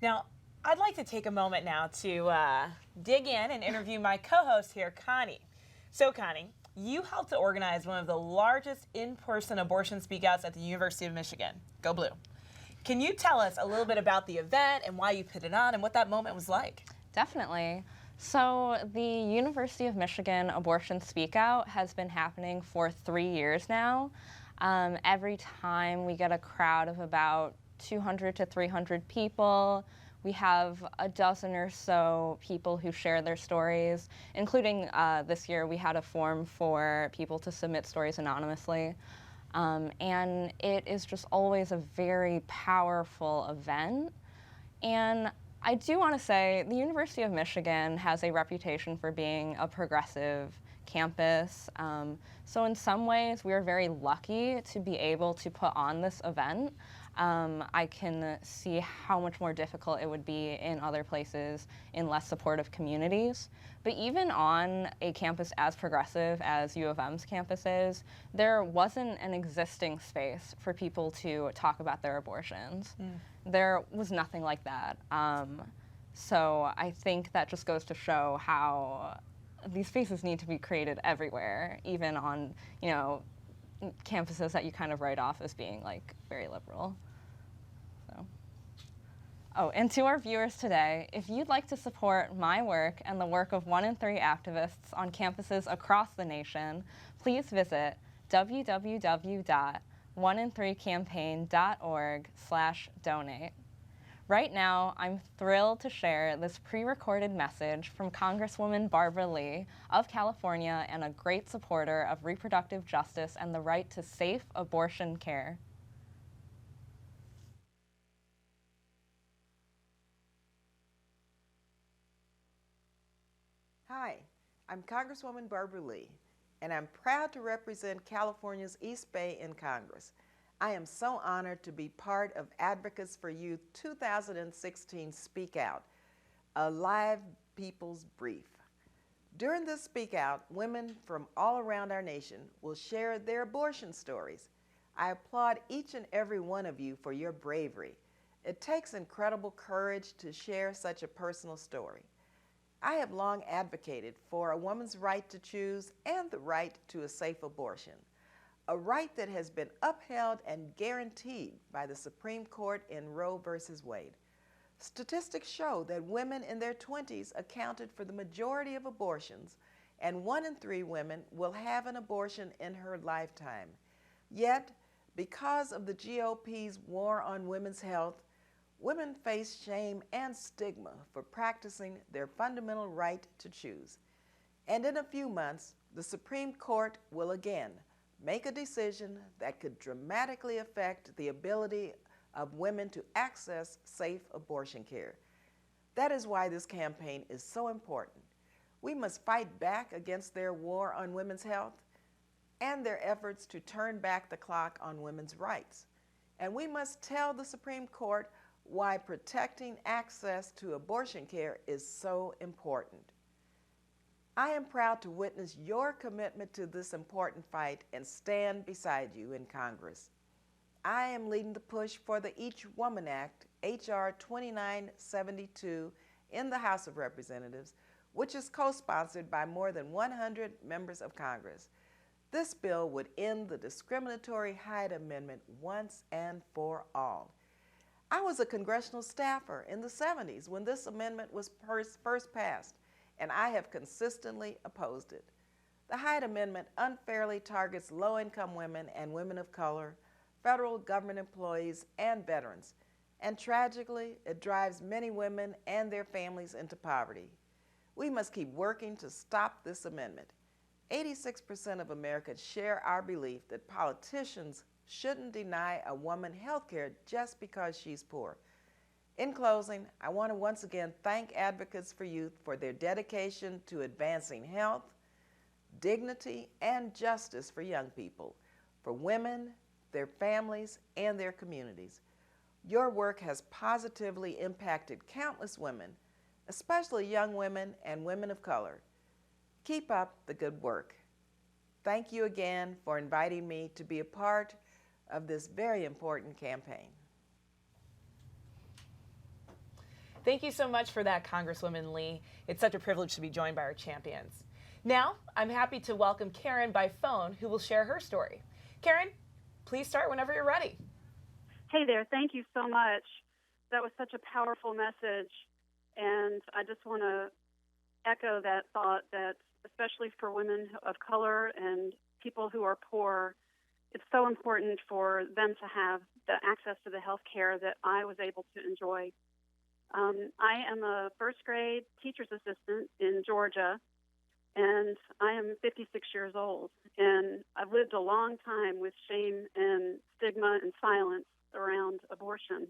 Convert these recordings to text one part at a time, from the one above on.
Now, I'd like to take a moment now to dig in and interview my co-host here, Connie. So, Connie, you helped to organize one of the largest in-person abortion speakouts at the University of Michigan. Go Blue. Can you tell us a little bit about the event and why you put it on and what that moment was like? Definitely. So the University of Michigan Abortion Speakout has been happening for 3 years now. Every time we get a crowd of about 200 to 300 people. We have a dozen or so people who share their stories, including this year we had a form for people to submit stories anonymously. And it is just always a very powerful event. And I do want to say the University of Michigan has a reputation for being a progressive campus. So in some ways, we are very lucky to be able to put on this event. I can see how much more difficult it would be in other places in less supportive communities. But even on a campus as progressive as U of M's campus is, there wasn't an existing space for people to talk about their abortions. There was nothing like that. So I think that just goes to show how these spaces need to be created everywhere, even on, campuses that you kind of write off as being like very liberal. Oh, and to our viewers today, if you'd like to support my work and the work of 1 in 3 activists on campuses across the nation, please visit www.1in3campaign.org/donate. Right now, I'm thrilled to share this pre-recorded message from Congresswoman Barbara Lee of California and a great supporter of reproductive justice and the right to safe abortion care. Hi, I'm Congresswoman Barbara Lee, and I'm proud to represent California's East Bay in Congress. I am so honored to be part of Advocates for Youth 2016 Speak Out, a live people's brief. During this Speak Out, women from all around our nation will share their abortion stories. I applaud each and every one of you for your bravery. It takes incredible courage to share such a personal story. I have long advocated for a woman's right to choose and the right to a safe abortion, a right that has been upheld and guaranteed by the Supreme Court in Roe v. Wade. Statistics show that women in their 20s accounted for the majority of abortions, and 1 in 3 women will have an abortion in her lifetime. Yet, because of the GOP's war on women's health, women face shame and stigma for practicing their fundamental right to choose. And in a few months, the Supreme Court will again make a decision that could dramatically affect the ability of women to access safe abortion care. That is why this campaign is so important. We must fight back against their war on women's health and their efforts to turn back the clock on women's rights. And we must tell the Supreme Court why protecting access to abortion care is so important. I am proud to witness your commitment to this important fight and stand beside you in Congress. I am leading the push for the Each Woman Act, H.R. 2972, in the House of Representatives, which is co-sponsored by more than 100 members of Congress. This bill would end the discriminatory Hyde Amendment once and for all. I was a congressional staffer in the 70s when this amendment was first passed, and I have consistently opposed it. The Hyde Amendment unfairly targets low-income women and women of color, federal government employees, and veterans, and tragically, it drives many women and their families into poverty. We must keep working to stop this amendment. 86% of Americans share our belief that politicians shouldn't deny a woman health care just because she's poor. In closing, I want to once again thank Advocates for Youth for their dedication to advancing health, dignity, and justice for young people, for women, their families, and their communities. Your work has positively impacted countless women, especially young women and women of color. Keep up the good work. Thank you again for inviting me to be a part of this very important campaign. Thank you so much for that, Congresswoman Lee. It's such a privilege to be joined by our champions. Now, I'm happy to welcome Karen by phone, who will share her story. Karen, please start whenever you're ready. Hey there, thank you so much. That was such a powerful message, and I just want to echo that thought that especially for women of color and people who are poor, it's so important for them to have the access to the health care that I was able to enjoy. I am a first grade teacher's assistant in Georgia, and I am 56 years old, and I've lived a long time with shame and stigma and silence around abortion.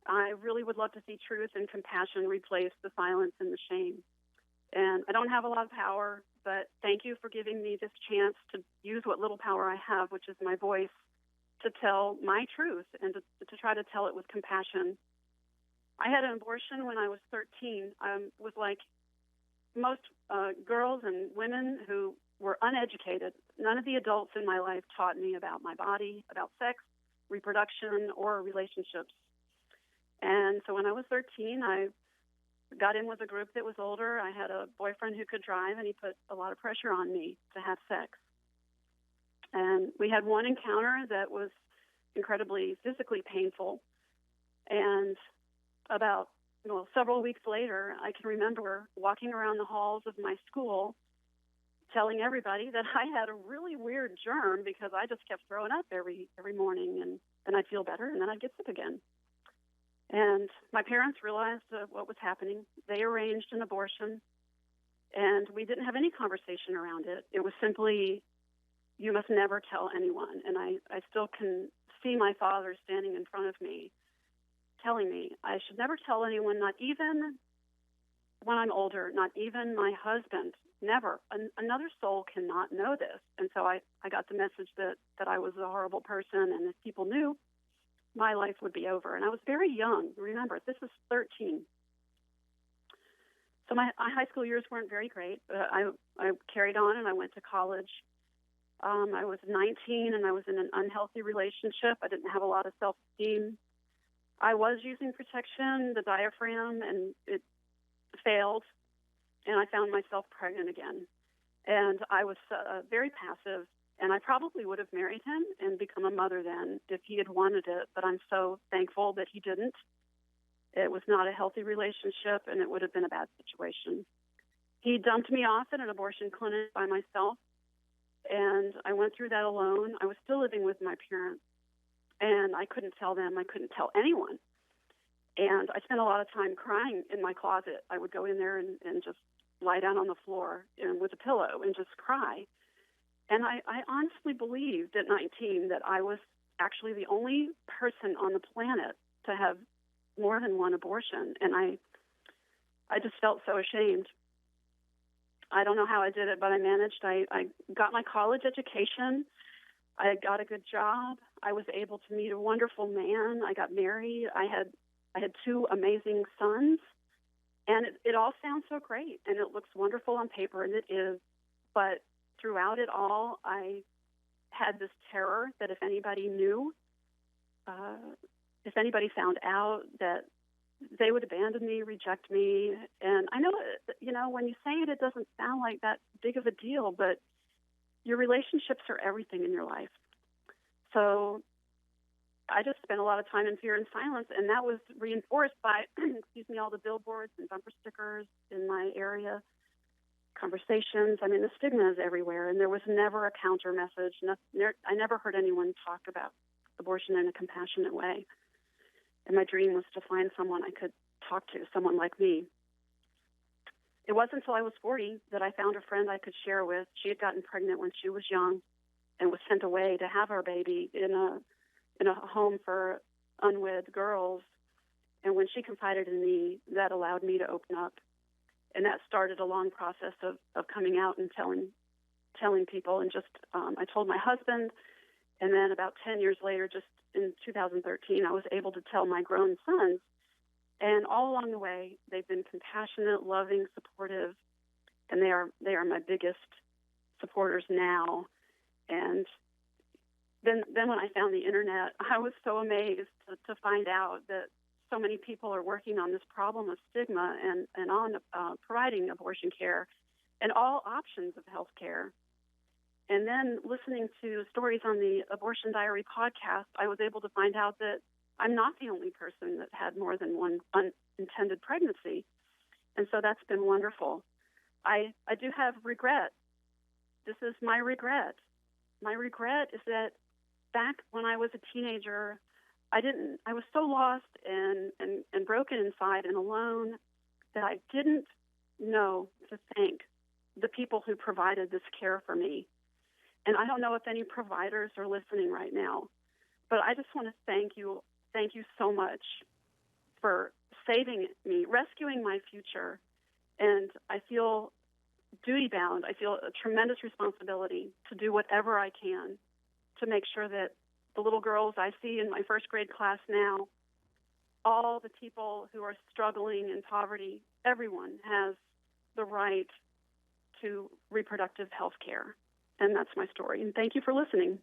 I really would love to see truth and compassion replace the silence and the shame. And I don't have a lot of power, but thank you for giving me this chance to use what little power I have, which is my voice, to tell my truth and to try to tell it with compassion. I had an abortion when I was 13. I was like most girls and women who were uneducated. None of the adults in my life taught me about my body, about sex, reproduction, or relationships. And so when I was 13, I got in with a group that was older. I had a boyfriend who could drive, and he put a lot of pressure on me to have sex. And we had one encounter that was incredibly physically painful. And about several weeks later, I can remember walking around the halls of my school telling everybody that I had a really weird germ because I just kept throwing up every morning, and then I'd feel better, and then I'd get sick again. And my parents realized what was happening. They arranged an abortion, and we didn't have any conversation around it. It was simply, you must never tell anyone. And I still can see my father standing in front of me telling me I should never tell anyone, not even when I'm older, not even my husband, never. Another soul cannot know this. And so I got the message that I was a horrible person, and if people knew, my life would be over. And I was very young. Remember, this is 13. So my high school years weren't very great. I carried on, and I went to college. I was 19, and I was in an unhealthy relationship. I didn't have a lot of self-esteem. I was using protection, the diaphragm, and it failed, and I found myself pregnant again. And I was very passive, and I probably would have married him and become a mother then if he had wanted it, but I'm so thankful that he didn't. It was not a healthy relationship, and it would have been a bad situation. He dumped me off at an abortion clinic by myself, and I went through that alone. I was still living with my parents, and I couldn't tell them. I couldn't tell anyone. And I spent a lot of time crying in my closet. I would go in there and just lie down on the floor with a pillow and just cry. And I honestly believed at 19 that I was actually the only person on the planet to have more than one abortion. And I just felt so ashamed. I don't know how I did it, but I managed. I got my college education. I got a good job. I was able to meet a wonderful man. I got married. I had two amazing sons. And it all sounds so great, and it looks wonderful on paper, and it is. But throughout it all, I had this terror that if anybody knew, if anybody found out, that they would abandon me, reject me. And I know, when you say it, it doesn't sound like that big of a deal, but your relationships are everything in your life. So I just spent a lot of time in fear and silence, and that was reinforced by, all the billboards and bumper stickers in my area, conversations. I mean, the stigma is everywhere, and there was never a counter message. I never heard anyone talk about abortion in a compassionate way. And my dream was to find someone I could talk to, someone like me. It wasn't until I was 40 that I found a friend I could share with. She had gotten pregnant when she was young and was sent away to have her baby in a home for unwed girls. And when she confided in me, that allowed me to open up. And that started a long process of coming out and telling people. And just I told my husband, and then about 10 years later, just in 2013, I was able to tell my grown sons. And all along the way, they've been compassionate, loving, supportive, and they are my biggest supporters now. And then when I found the internet, I was so amazed to find out that so many people are working on this problem of stigma and on providing abortion care and all options of health care. And then listening to stories on the Abortion Diary podcast, I was able to find out that I'm not the only person that had more than one unintended pregnancy. And so that's been wonderful. I do have regret. This is my regret. My regret is that back when I was a teenager, I was so lost and broken inside and alone that I didn't know to thank the people who provided this care for me. And I don't know if any providers are listening right now, but I just want to thank you so much for saving me, rescuing my future. And I feel duty-bound. I feel a tremendous responsibility to do whatever I can to make sure that the little girls I see in my first grade class now, all the people who are struggling in poverty, everyone has the right to reproductive health care. And that's my story. And thank you for listening.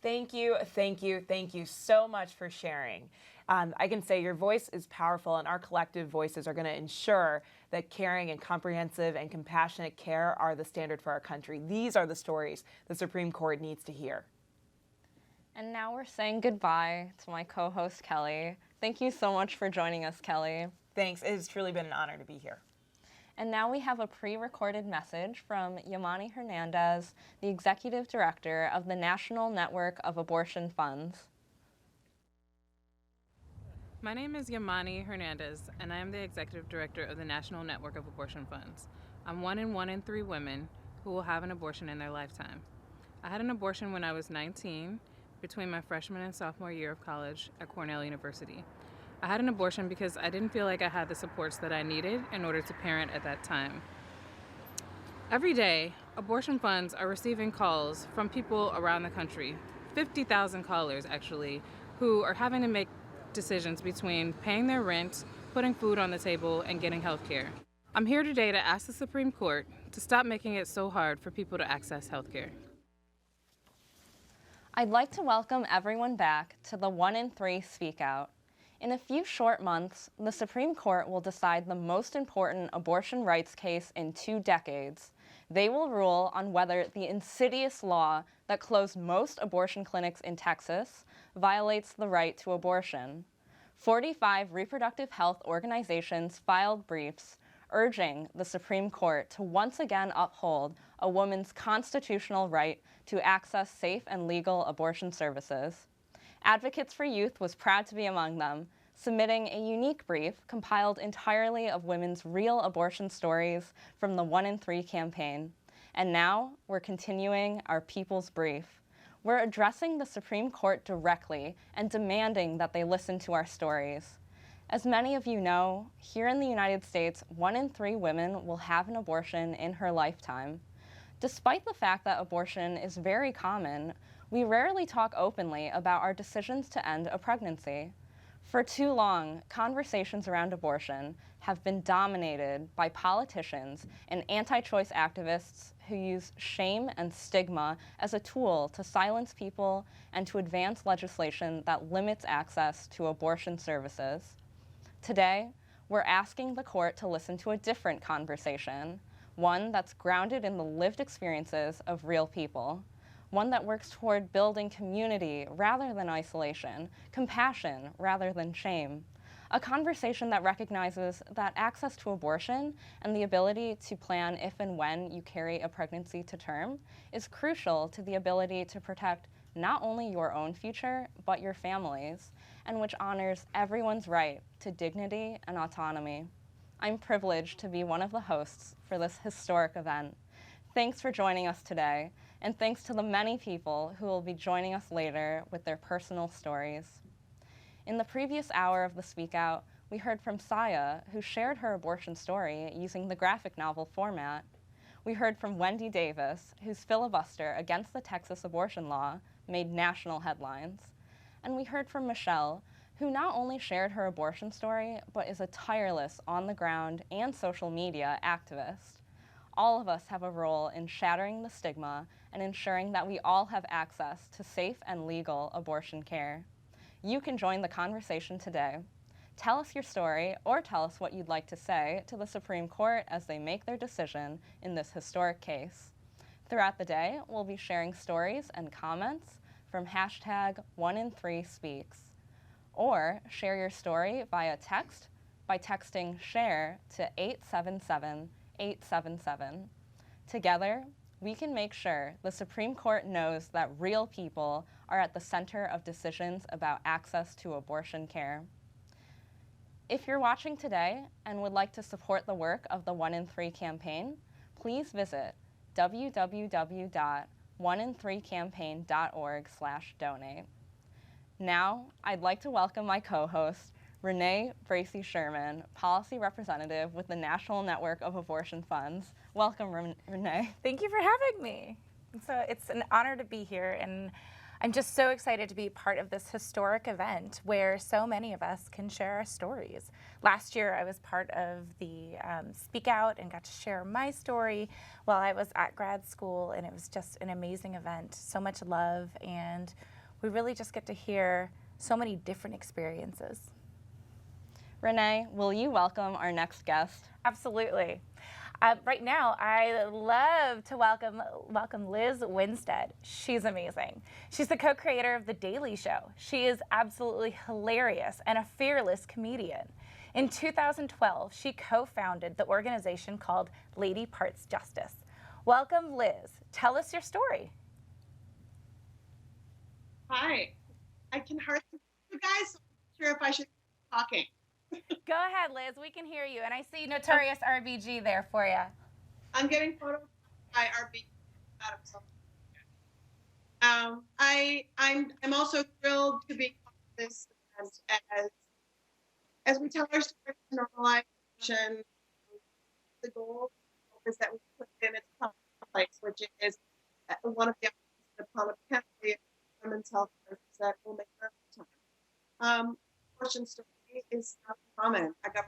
Thank you so much for sharing. I can say your voice is powerful, and our collective voices are going to ensure that caring and comprehensive and compassionate care are the standard for our country. These are the stories the Supreme Court needs to hear. And now we're saying goodbye to my co-host, Kelly. Thank you so much for joining us, Kelly. Thanks. It has truly been an honor to be here. And now we have a pre-recorded message from Yamani Hernandez, the Executive Director of the National Network of Abortion Funds. My name is Yamani Hernandez, and I am the Executive Director of the National Network of Abortion Funds. I'm one in 3 women who will have an abortion in their lifetime. I had an abortion when I was 19, between my freshman and sophomore year of college at Cornell University. I had an abortion because I didn't feel like I had the supports that I needed in order to parent at that time. Every day, abortion funds are receiving calls from people around the country, 50,000 callers actually, who are having to make decisions between paying their rent, putting food on the table, and getting health care. I'm here today to ask the Supreme Court to stop making it so hard for people to access health care. I'd like to welcome everyone back to the 1 in 3 Speakout. In a few short months, the Supreme Court will decide the most important abortion rights case in 2 decades. They will rule on whether the insidious law that closed most abortion clinics in Texas violates the right to abortion. 45 reproductive health organizations filed briefs urging the Supreme Court to once again uphold a woman's constitutional right to access safe and legal abortion services. Advocates for Youth was proud to be among them, submitting a unique brief compiled entirely of women's real abortion stories from the 1 in 3 campaign. And now we're continuing our People's Brief. We're addressing the Supreme Court directly and demanding that they listen to our stories. As many of you know, here in the United States, 1 in 3 women will have an abortion in her lifetime. Despite the fact that abortion is very common, we rarely talk openly about our decisions to end a pregnancy. For too long, conversations around abortion have been dominated by politicians and anti-choice activists who use shame and stigma as a tool to silence people and to advance legislation that limits access to abortion services. Today, we're asking the court to listen to a different conversation, one that's grounded in the lived experiences of real people. One that works toward building community rather than isolation, compassion rather than shame. A conversation that recognizes that access to abortion and the ability to plan if and when you carry a pregnancy to term is crucial to the ability to protect not only your own future, but your family's, and which honors everyone's right to dignity and autonomy. I'm privileged to be one of the hosts for this historic event. Thanks for joining us today. And thanks to the many people who will be joining us later with their personal stories. In the previous hour of the Speakout, we heard from Saya, who shared her abortion story using the graphic novel format. We heard from Wendy Davis, whose filibuster against the Texas abortion law made national headlines. And we heard from Michelle, who not only shared her abortion story, but is a tireless on-the-ground and social media activist. All of us have a role in shattering the stigma and ensuring that we all have access to safe and legal abortion care. You can join the conversation today. Tell us your story or tell us what you'd like to say to the Supreme Court as they make their decision in this historic case. Throughout the day, we'll be sharing stories and comments from hashtag 1in3speaks. Or share your story via text by texting SHARE to 877-877. Together, we can make sure the Supreme Court knows that real people are at the center of decisions about access to abortion care. If you're watching today and would like to support the work of the 1in3 campaign, please visit www.1in3campaign.org/donate. Now, I'd like to welcome my co-host, Renee Bracy-Sherman, Policy Representative with the National Network of Abortion Funds. Welcome, Renee. Thank you for having me. It's an honor to be here, and I'm just so excited to be part of this historic event where so many of us can share our stories. Last year, I was part of the Speak Out and got to share my story while I was at grad school, and it was just an amazing event. So much love, and we really just get to hear so many different experiences. Renee, will you welcome our next guest? Absolutely. Right now, I love to welcome Liz Winstead. She's amazing. She's the co-creator of The Daily Show. She is absolutely hilarious and a fearless comedian. In 2012, she co-founded the organization called Lady Parts Justice. Welcome, Liz. Tell us your story. Hi. I can hardly hear you guys, so I'm not sure if I should keep talking. Go ahead, Liz. We can hear you. And I see Notorious RBG there for you. I'm getting photos by RB out of something. I'm also thrilled to be part of this event as we tell our story to normalize abortion. The goal is that we put it in its proper place, which is one of the public penalty of women's health that will make our time. Abortion story is not common. I got.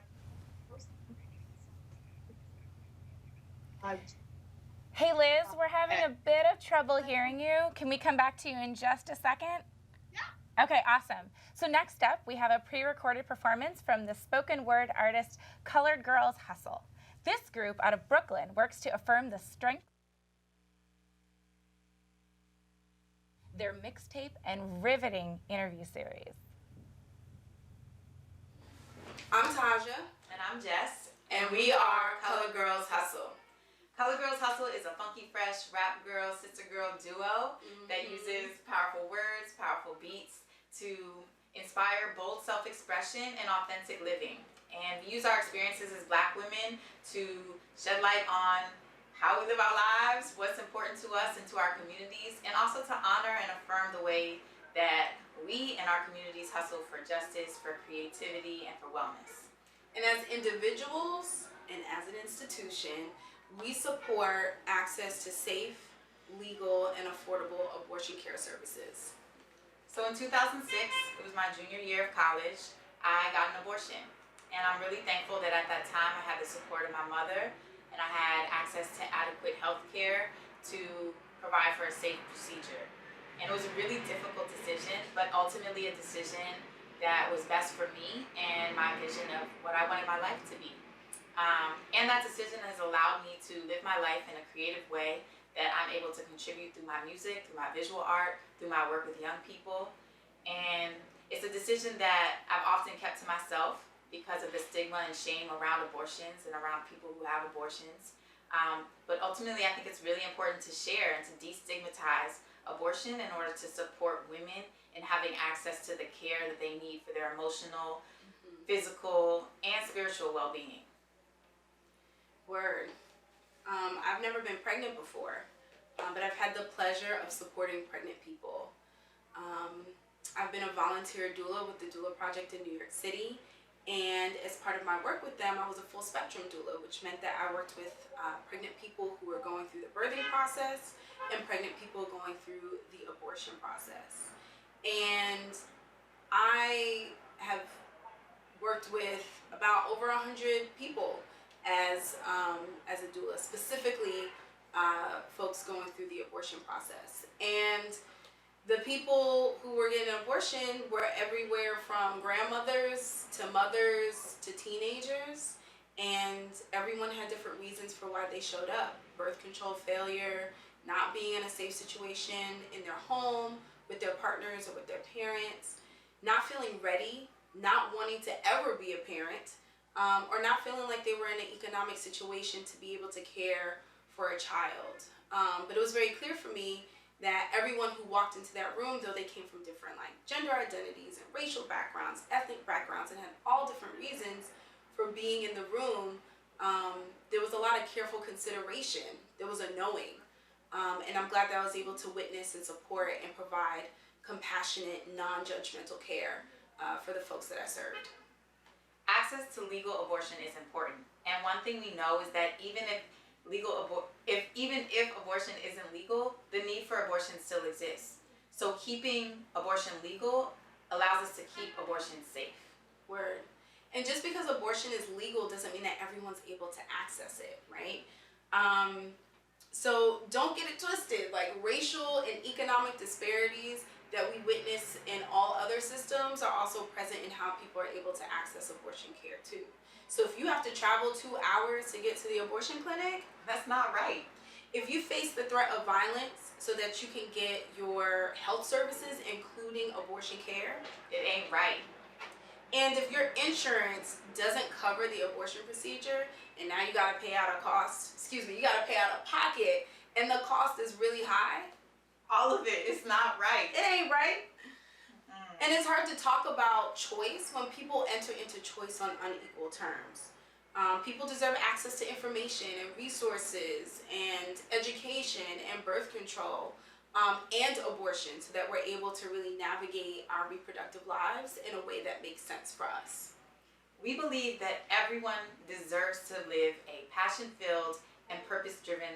Hey, Liz, we're having a bit of trouble hearing you. Can we come back to you in just a second? Yeah. Okay, awesome. So next up, we have a pre-recorded performance from the spoken word artist Colored Girls Hustle. This group out of Brooklyn works to affirm the strength their mixtape and riveting interview series. I'm Taja. And I'm Jess. And we are Colored Girls Hustle. Colored Girls Hustle is a funky, fresh rap girl, sister girl duo that uses powerful words, powerful beats to inspire bold self-expression and authentic living. And we use our experiences as Black women to shed light on how we live our lives, what's important to us and to our communities, and also to honor and affirm the way that we and our communities hustle for justice, for creativity, and for wellness. And as individuals and as an institution, we support access to safe, legal, and affordable abortion care services. So in 2006, it was my junior year of college, I got an abortion. And I'm really thankful that at that time I had the support of my mother and I had access to adequate health care to provide for a safe procedure. And it was a really difficult decision, but ultimately a decision that was best for me and my vision of what I wanted my life to be. And that decision has allowed me to live my life in a creative way that I'm able to contribute through my music, through my visual art, through my work with young people. And it's a decision that I've often kept to myself because of the stigma and shame around abortions and around people who have abortions. But ultimately, I think it's really important to share and to destigmatize abortion in order to support women in having access to the care that they need for their emotional, physical, and spiritual well-being. Word. I've never been pregnant before, but I've had the pleasure of supporting pregnant people. I've been a volunteer doula with the Doula Project in New York City, and as part of my work with them, I was a full spectrum doula, which meant that I worked with pregnant people who were going through the birthing process and pregnant people going through the abortion process. And I have worked with about over 100 people as a doula, specifically folks going through the abortion process. And The people who were getting an abortion were everywhere from grandmothers to mothers to teenagers, and everyone had different reasons for why they showed up. Birth control failure, not being in a safe situation in their home, with their partners or with their parents, not feeling ready, not wanting to ever be a parent, or not feeling like they were in an economic situation to be able to care for a child. But it was very clear for me that everyone who walked into that room, though they came from different like gender identities and racial backgrounds, ethnic backgrounds, and had all different reasons for being in the room, there was a lot of careful consideration. There was a knowing. And I'm glad that I was able to witness and support and provide compassionate, non-judgmental care for the folks that I served. Access to legal abortion is important. And one thing we know is that even if abortion isn't legal, the need for abortion still exists. So keeping abortion legal allows us to keep abortion safe. Word. And just because abortion is legal doesn't mean that everyone's able to access it, right? So don't get it twisted. Like, racial and economic disparities that we witness in all other systems are also present in how people are able to access abortion care too. So if you have to travel 2 hours to get to the abortion clinic, that's not right. If you face the threat of violence so that you can get your health services, including abortion care, it ain't right. And if your insurance doesn't cover the abortion procedure, and now you gotta pay out you gotta pay out of pocket, and the cost is really high, all of it is not right. It ain't right. And it's hard to talk about choice when people enter into choice on unequal terms. People deserve access to information and resources and education and birth control and abortion so that we're able to really navigate our reproductive lives in a way that makes sense for us. We believe that everyone deserves to live a passion-filled and purpose-driven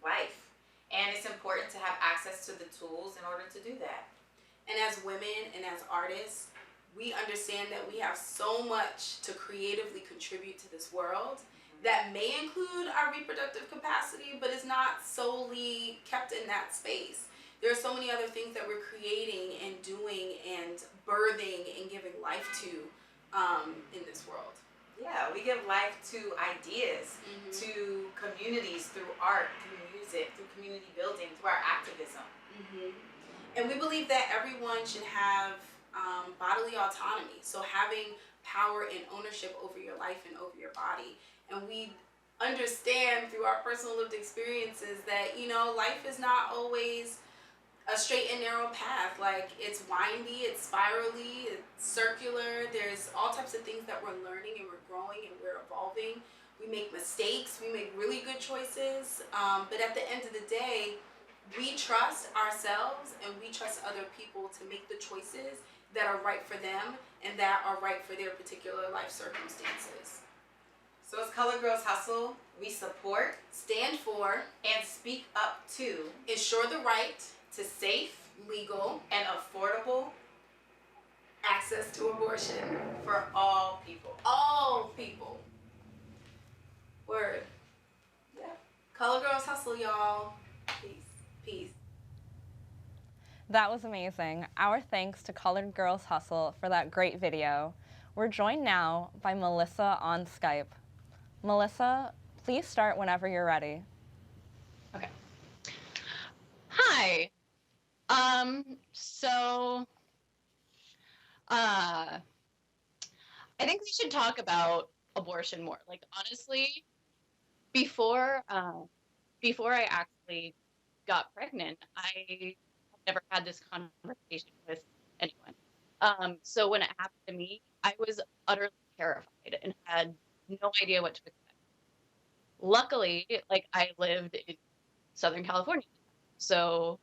life. And it's important to have access to the tools in order to do that. And as women and as artists, we understand that we have so much to creatively contribute to this world that may include our reproductive capacity, but is not solely kept in that space. There are so many other things that we're creating and doing and birthing and giving life to in this world. Yeah, we give life to ideas, to communities through art, through music, through community building, through our activism. And we believe that everyone should have bodily autonomy, so having power and ownership over your life and over your body. And we understand through our personal lived experiences that, you know, life is not always a straight and narrow path. Like, it's windy, it's spirally, it's circular. There's all types of things that we're learning and we're growing and we're evolving. We make mistakes, we make really good choices, but at the end of the day, we trust ourselves and we trust other people to make the choices that are right for them and that are right for their particular life circumstances. So as Colored Girls Hustle, we support, stand for, and speak up to ensure the right to safe, legal, and affordable access to abortion for all people. All people. Word. Yeah. Colored Girls Hustle, y'all. Peace. Peace. That was amazing. Our thanks to Colored Girls Hustle for that great video. We're joined now by Melissa on Skype. Melissa, please start whenever you're ready. Okay. Hi. I think we should talk about abortion more. Like, honestly, before I actually got pregnant, I never had this conversation with anyone. So when it happened to me, I was utterly terrified and had no idea what to expect. Luckily, like, I lived in Southern California, so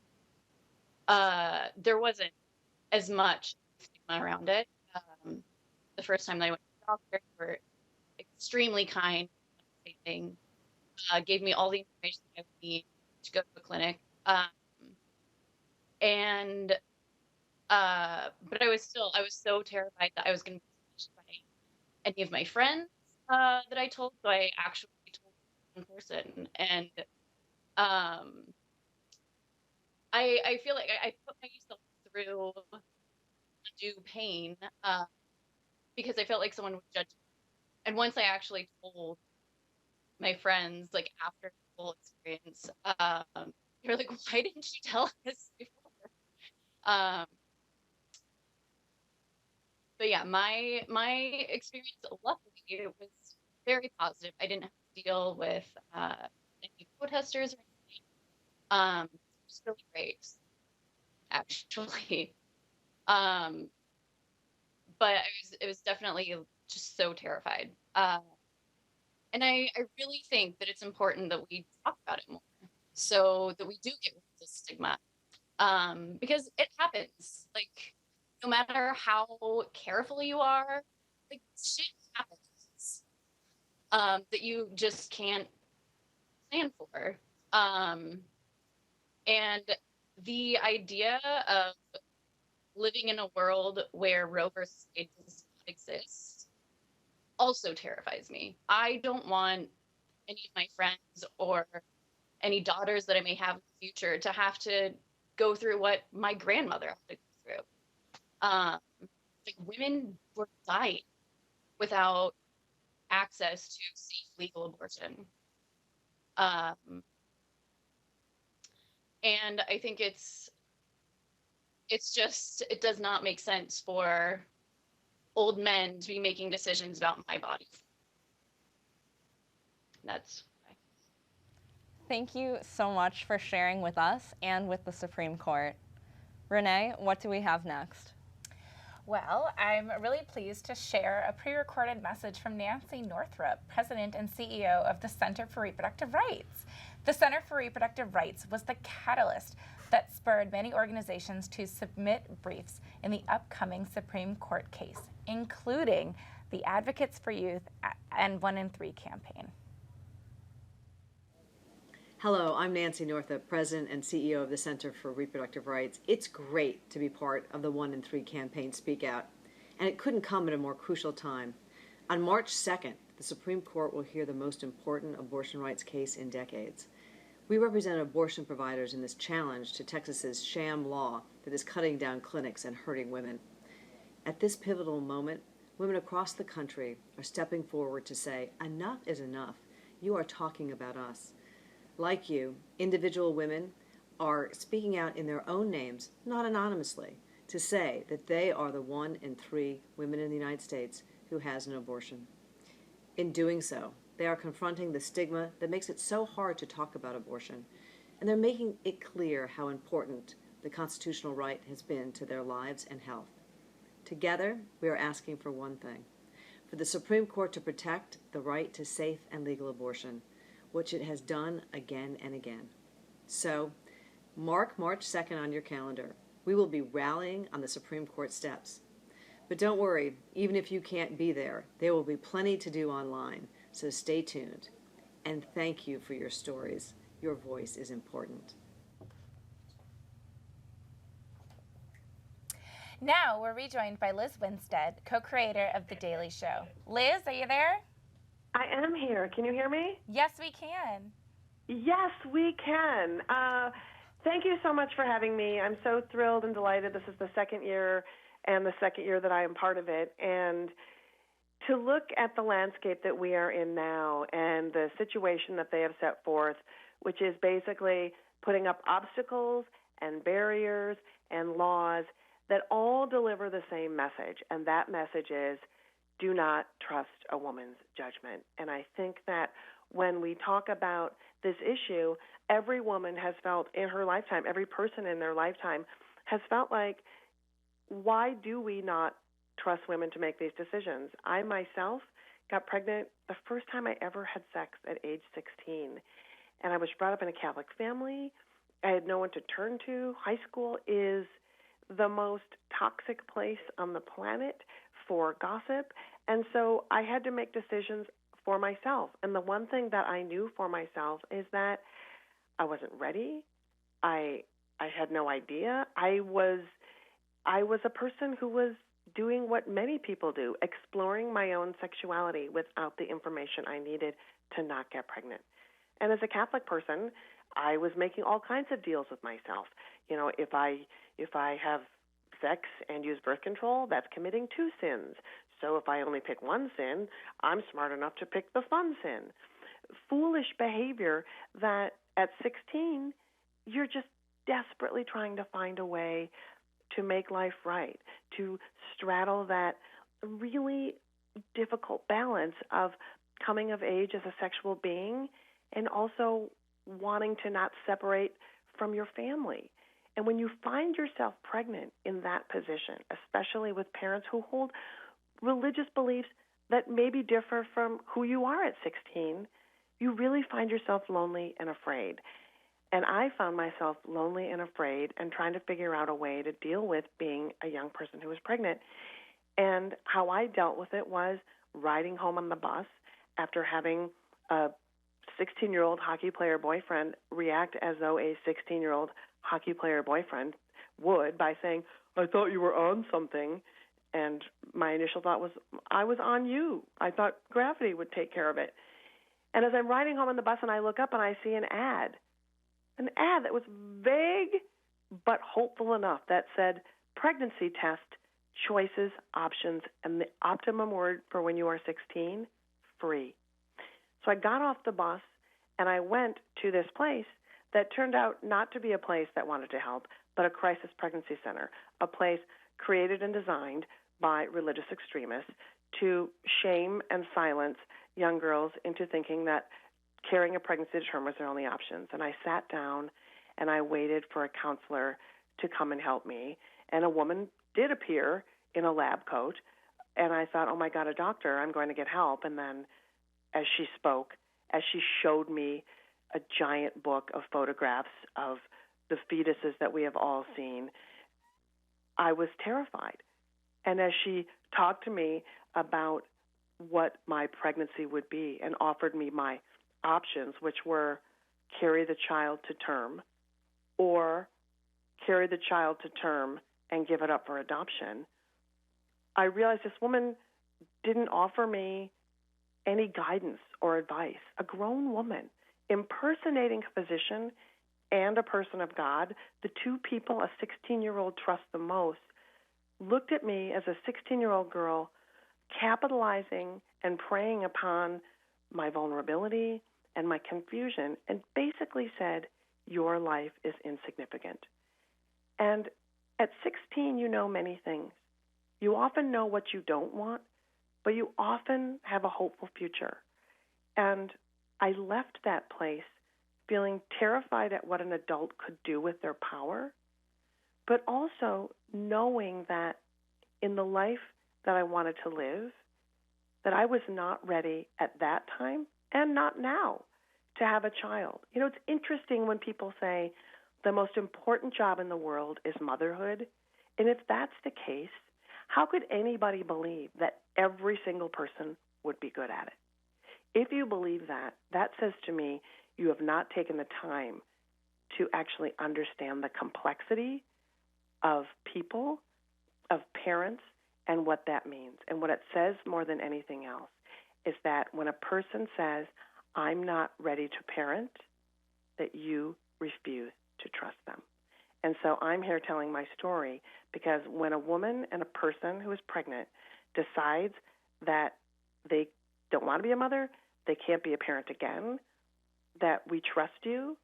there wasn't as much stigma around it. The first time that I went to the doctor, they were extremely kind, understanding, gave me all the information I would need to go to a clinic. But I was so terrified that I was going to be touched by any of my friends that I told. So I actually told one person, and I feel like I put myself through undue pain because I felt like someone would judge me. And once I actually told my friends, like after the whole experience, they were like, "Why didn't you tell us before?" Um, but yeah, my experience, luckily, it was very positive. I didn't have to deal with any protesters or anything. It was really great, actually. But it was definitely just so terrified. And I really think that it's important that we talk about it more so that we do get rid of this stigma. Because it happens. Like, no matter how careful you are, like, shit happens that you just can't plan for. And the idea of living in a world where Roe versus Wade does not exist also terrifies me. I don't want any of my friends or any daughters that I may have in the future to have to go through what my grandmother had to go through. Like, women were dying without access to safe legal abortion. And I think it does not make sense for old men to be making decisions about my body. That's why. Thank you so much for sharing with us and with the Supreme Court. Renee, what do we have next? Well, I'm really pleased to share a pre-recorded message from Nancy Northrup, President and CEO of the Center for Reproductive Rights. The Center for Reproductive Rights was the catalyst that spurred many organizations to submit briefs in the upcoming Supreme Court case, including the Advocates for Youth and 1 in 3 campaign. Hello, I'm Nancy Northup, President and CEO of the Center for Reproductive Rights. It's great to be part of the 1 in 3 campaign Speak Out, and it couldn't come at a more crucial time. On March 2nd, the Supreme Court will hear the most important abortion rights case in decades. We represent abortion providers in this challenge to Texas's sham law that is cutting down clinics and hurting women. At this pivotal moment, women across the country are stepping forward to say, enough is enough. You are talking about us. Like you, individual women are speaking out in their own names, not anonymously, to say that they are the 1 in 3 women in the United States who has an abortion. In doing so, they are confronting the stigma that makes it so hard to talk about abortion, and they're making it clear how important the constitutional right has been to their lives and health. Together, we are asking for one thing: for the Supreme Court to protect the right to safe and legal abortion, which it has done again and again. So, mark March 2nd on your calendar. We will be rallying on the Supreme Court steps. But don't worry, even if you can't be there will be plenty to do online, so stay tuned. And thank you for your stories. Your voice is important. Now we're rejoined by Liz Winstead, co-creator of The Daily Show. Liz, are you there? I am here. Can you hear me? Yes, we can. Yes, we can. Thank you so much for having me. I'm so thrilled and delighted. This is the second year and the second year that I am part of it. And to look at the landscape that we are in now and the situation that they have set forth, which is basically putting up obstacles and barriers and laws that all deliver the same message. And that message is, do not trust a woman's judgment. And I think that when we talk about this issue, every woman has felt in her lifetime, every person in their lifetime has felt like, why do we not trust women to make these decisions? I myself got pregnant the first time I ever had sex at age 16. And I was brought up in a Catholic family. I had no one to turn to. High school is the most toxic place on the planet for gossip. And so I had to make decisions for myself. And the one thing that I knew for myself is that I wasn't ready. I had no idea. I was a person who was doing what many people do, exploring my own sexuality without the information I needed to not get pregnant. And as a Catholic person, I was making all kinds of deals with myself. You know, if I have sex and use birth control, that's committing 2 sins. So if I only pick one sin, I'm smart enough to pick the fun sin. Foolish behavior that at 16, you're just desperately trying to find a way to make life right, to straddle that really difficult balance of coming of age as a sexual being and also wanting to not separate from your family. And when you find yourself pregnant in that position, especially with parents who hold religious beliefs that maybe differ from who you are at 16, you really find yourself lonely and afraid. And I found myself lonely and afraid and trying to figure out a way to deal with being a young person who was pregnant. And how I dealt with it was riding home on the bus after having a 16-year-old hockey player boyfriend react as though a 16-year-old hockey player boyfriend would by saying, "I thought you were on something." And my initial thought was, I was on you. I thought gravity would take care of it. And as I'm riding home on the bus and I look up and I see an ad that was vague but hopeful enough that said, pregnancy test, choices, options, and the optimum word for when you are 16, free. So I got off the bus and I went to this place that turned out not to be a place that wanted to help, but a crisis pregnancy center, a place created and designed by religious extremists to shame and silence young girls into thinking that carrying a pregnancy to term was their only options. And I sat down and I waited for a counselor to come and help me. And a woman did appear in a lab coat. And I thought, oh my God, a doctor, I'm going to get help. And then as she spoke, as she showed me a giant book of photographs of the fetuses that we have all seen, I was terrified. And as she talked to me about what my pregnancy would be and offered me my options, which were carry the child to term or carry the child to term and give it up for adoption, I realized this woman didn't offer me any guidance or advice. A grown woman impersonating a physician and a person of God, the two people a 16-year-old trusts the most, looked at me as a 16-year-old girl capitalizing and preying upon my vulnerability and my confusion and basically said, your life is insignificant. And at 16, you know many things. You often know what you don't want, but you often have a hopeful future. And I left that place feeling terrified at what an adult could do with their power, but also knowing that in the life that I wanted to live, that I was not ready at that time and not now to have a child. You know, it's interesting when people say the most important job in the world is motherhood. And if that's the case, how could anybody believe that every single person would be good at it? If you believe that, that says to me you have not taken the time to actually understand the complexity of people, of parents, and what that means. And what it says more than anything else is that when a person says, I'm not ready to parent, that you refuse to trust them. And so I'm here telling my story because when a woman and a person who is pregnant decides that they don't want to be a mother, they can't be a parent again, that we trust you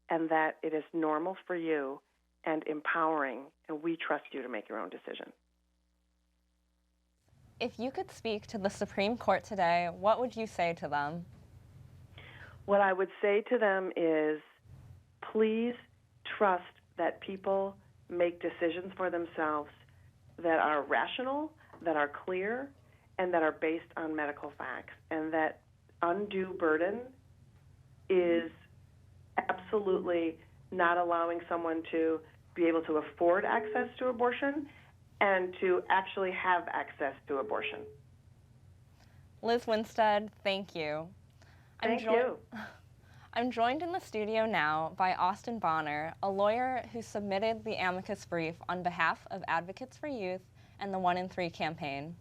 and that it is normal for you and empowering, and we trust you to make your own decision. If you could speak to the Supreme Court today, what would you say to them? What I would say to them is, please trust that people make decisions for themselves that are rational, that are clear, and that are based on medical facts, and that undue burden is absolutely not allowing someone to be able to afford access to abortion and to actually have access to abortion. Liz Winstead, thank you. Thank you. I'm joined in the studio now by Austin Bonner, a lawyer who submitted the amicus brief on behalf of Advocates for Youth and the 1 in 3 campaign.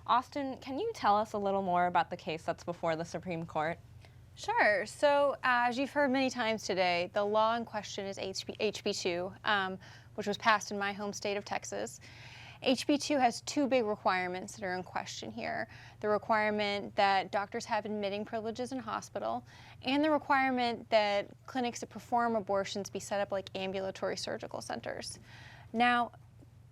Austin, can you tell us a little more about the case that's before the Supreme Court? Sure. So as you've heard many times today, the law in question is HB 2, which was passed in my home state of Texas. HB2 has two big requirements that are in question here. The requirement that doctors have admitting privileges in hospital, and the requirement that clinics that perform abortions be set up like ambulatory surgical centers. Now,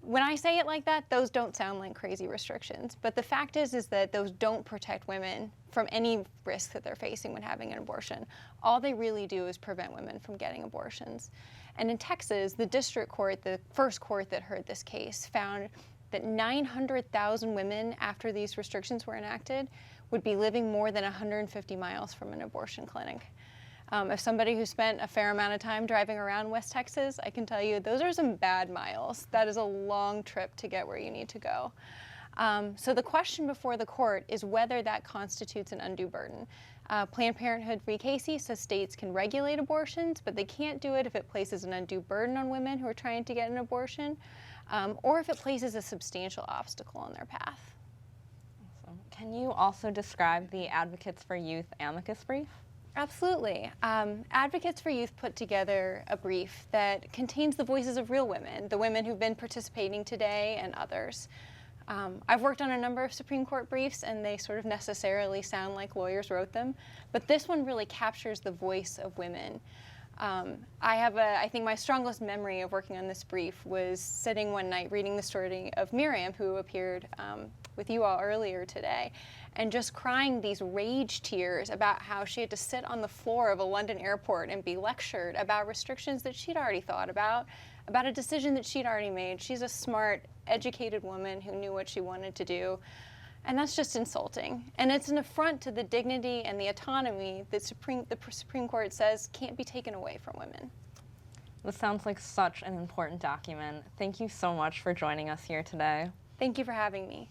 when I say it like that, those don't sound like crazy restrictions, but the fact is that those don't protect women from any risk that they're facing when having an abortion. All they really do is prevent women from getting abortions. And in Texas, the district court, the first court that heard this case, found that 900,000 women, after these restrictions were enacted, would be living more than 150 miles from an abortion clinic. As somebody who spent a fair amount of time driving around West Texas, I can tell you those are some bad miles. That is a long trip to get where you need to go. So the question before the court is whether that constitutes an undue burden. Planned Parenthood v. Casey says states can regulate abortions, but they can't do it if it places an undue burden on women who are trying to get an abortion, or if it places a substantial obstacle on their path. Awesome. Can you also describe the Advocates for Youth amicus brief? Absolutely. Advocates for Youth put together a brief that contains the voices of real women, the women who've been participating today and others. I've worked on a number of Supreme Court briefs, and they sort of necessarily sound like lawyers wrote them, but this one really captures the voice of women. I think my strongest memory of working on this brief was sitting one night reading the story of Miriam, who appeared with you all earlier today, and just crying these rage tears about how she had to sit on the floor of a London airport and be lectured about restrictions that she'd already thought about a decision that she'd already made. She's a smart, educated woman who knew what she wanted to do. And that's just insulting. And it's an affront to the dignity and the autonomy that the Supreme Court says can't be taken away from women. This sounds like such an important document. Thank you so much for joining us here today. Thank you for having me.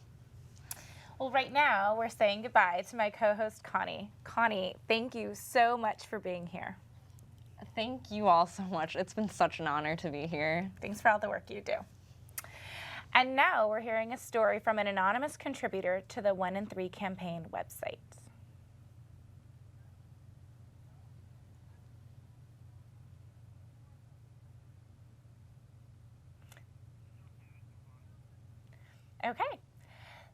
Well, right now we're saying goodbye to my co-host, Connie. Connie, thank you so much for being here. Thank you all so much. It's been such an honor to be here. Thanks for all the work you do. And now we're hearing a story from an anonymous contributor to the 1 in 3 campaign website. Okay.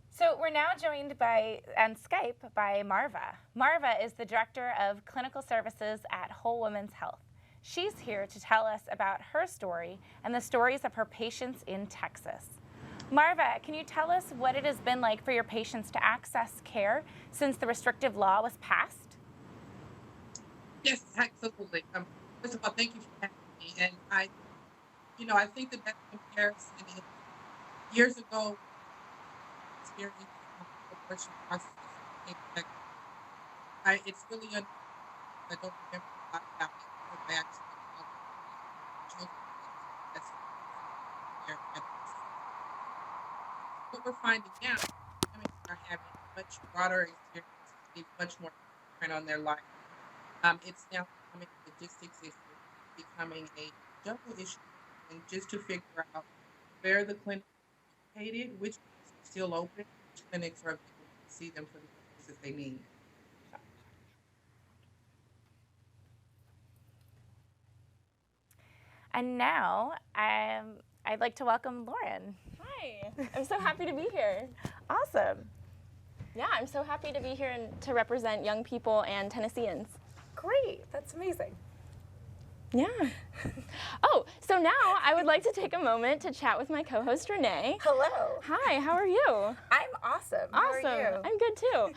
So we're now joined on Skype by Marva. Marva is the Director of Clinical Services at Whole Women's Health. She's here to tell us about her story and the stories of her patients in Texas. Marva, can you tell us what it has been like for your patients to access care since the restrictive law was passed? Yes, absolutely. First of all, thank you for having me. And I think the best comparison is years ago, experiencing abortion process. It's really I don't remember a lot about it. I actually children. What we're finding now, women are having much broader experience, much more print on their life. It's now becoming a logistics issue, becoming a double issue, and just to figure out where the clinic is located, which clinics are still open, which clinics are able to see them for the services they need. And now I'd like to welcome Lauren. Hi, I'm so happy to be here. Awesome. Yeah, I'm so happy to be here and to represent young people and Tennesseans. Great, that's amazing. Yeah. Oh, so now I would like to take a moment to chat with my co-host, Renee. Hello. Hi, how are you? I'm awesome. How are you? I'm good too.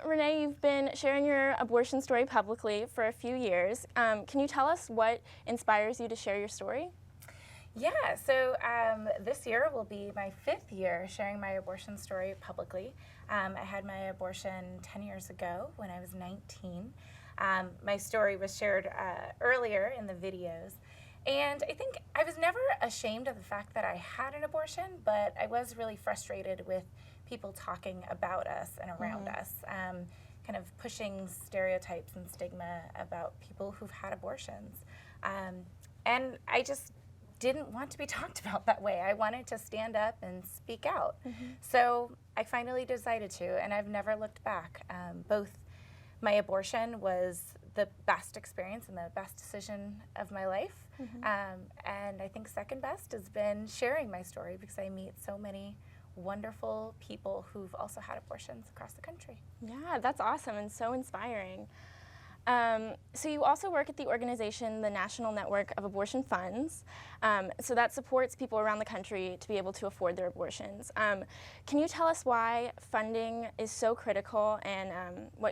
Renee, you've been sharing your abortion story publicly for a few years. Can you tell us what inspires you to share your story? Yeah, so this year will be my 5th year sharing my abortion story publicly. I had my abortion 10 years ago when I was 19. My story was shared earlier in the videos. And I think I was never ashamed of the fact that I had an abortion, but I was really frustrated with people talking about us and around us, kind of pushing stereotypes and stigma about people who've had abortions. And I just didn't want to be talked about that way. I wanted to stand up and speak out. So I finally decided to, and I've never looked back. Both my abortion was the best experience and the best decision of my life. And I think second best has been sharing my story, because I meet so many wonderful people who've also had abortions across the country. Yeah, that's awesome and so inspiring. So you also work at the organization, the National Network of Abortion Funds. So that supports people around the country to be able to afford their abortions. Can you tell us why funding is so critical, and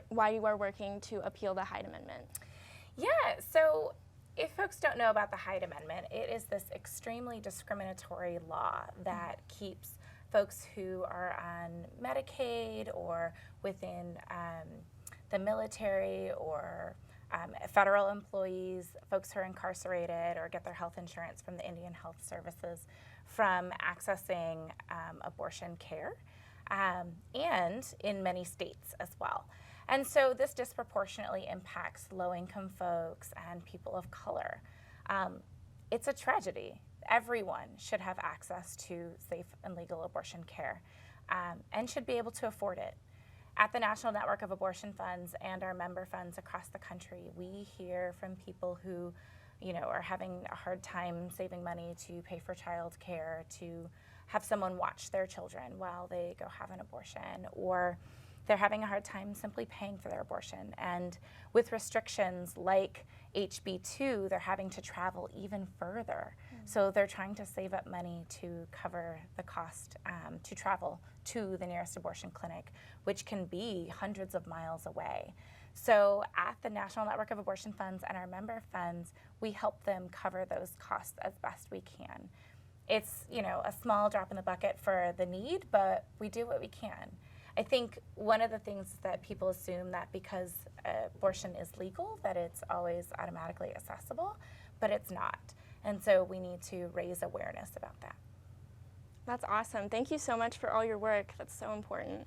why you are working to appeal the Hyde Amendment? Yeah, so if folks don't know about the Hyde Amendment, it is this extremely discriminatory law that keeps folks who are on Medicaid or within the military or federal employees, folks who are incarcerated or get their health insurance from the Indian Health Services, from accessing abortion care, and in many states as well. And so this disproportionately impacts low-income folks and people of color. It's a tragedy. Everyone should have access to safe and legal abortion care, and should be able to afford it. At the National Network of Abortion Funds and our member funds across the country, we hear from people who, are having a hard time saving money to pay for child care, to have someone watch their children while they go have an abortion, or they're having a hard time simply paying for their abortion. And with restrictions like HB2, they're having to travel even further. So they're trying to save up money to cover the cost to travel to the nearest abortion clinic, which can be hundreds of miles away. So at the National Network of Abortion Funds and our member funds, we help them cover those costs as best we can. It's, a small drop in the bucket for the need, but we do what we can. I think one of the things that people assume that because abortion is legal, that it's always automatically accessible, but it's not. And so we need to raise awareness about that. That's awesome. Thank you so much for all your work. That's so important.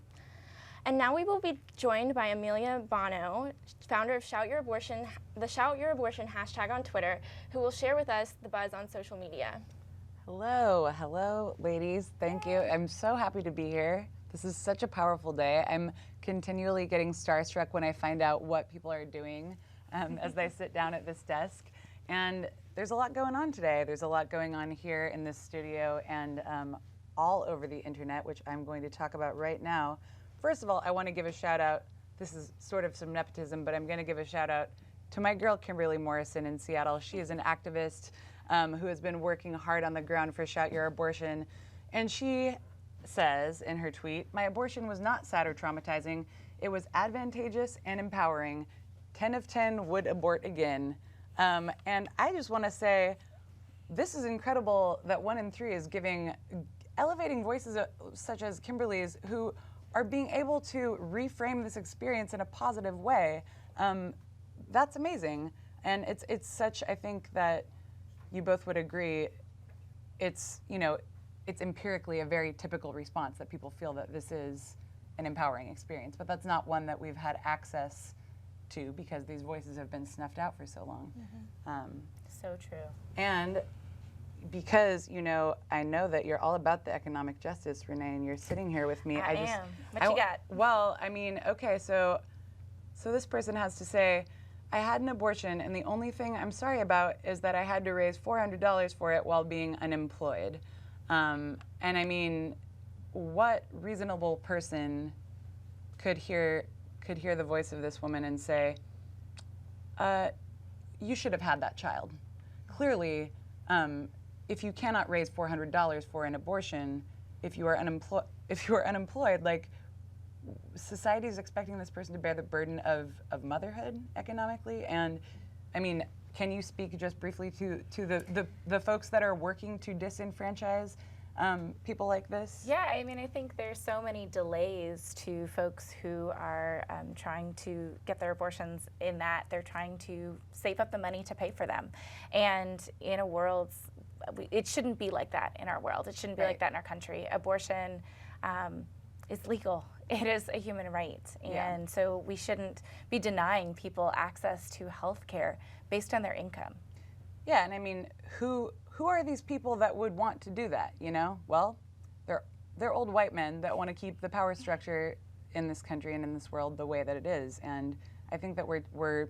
And now we will be joined by Amelia Bono, founder of the Shout Your Abortion hashtag on Twitter, who will share with us the buzz on social media. Hello, ladies. Thank you. I'm so happy to be here. This is such a powerful day. I'm continually getting starstruck when I find out what people are doing as they sit down at this desk. And there's a lot going on today. There's a lot going on here in this studio and all over the internet, which I'm going to talk about right now. First of all, I want to give a shout out. This is sort of some nepotism, but I'm going to give a shout out to my girl, Kimberly Morrison in Seattle. She is an activist who has been working hard on the ground for Shout Your Abortion. And she says in her tweet, "My abortion was not sad or traumatizing. It was advantageous and empowering. 10 of 10 would abort again." And I just want to say, this is incredible that 1 in 3 is elevating voices such as Kimberly's, who are being able to reframe this experience in a positive way. That's amazing. And it's such, I think that you both would agree, it's empirically a very typical response that people feel that this is an empowering experience, but that's not one that we've had access to because these voices have been snuffed out for so long. So true. And because, I know that you're all about the economic justice, Renee, and you're sitting here with me. I am. What you got? Well, okay, so this person has to say, "I had an abortion, and the only thing I'm sorry about is that I had to raise $400 for it while being unemployed." And I mean, what reasonable person could hear the voice of this woman and say, "You should have had that child"? Clearly, if you cannot raise $400 for an abortion, if you are unemployed, like, society is expecting this person to bear the burden of motherhood economically. And I mean, can you speak just briefly to the folks that are working to disenfranchise people like this? Yeah, I mean, I think there's so many delays to folks who are trying to get their abortions, in that they're trying to save up the money to pay for them. And in a world, it shouldn't be like that in our world. It shouldn't be like that in our country. Abortion is legal. It is a human right. And so we shouldn't be denying people access to health care based on their income. Yeah, and I mean, who are these people that would want to do that, Well, they're old white men that want to keep the power structure in this country and in this world the way that it is. And I think that we're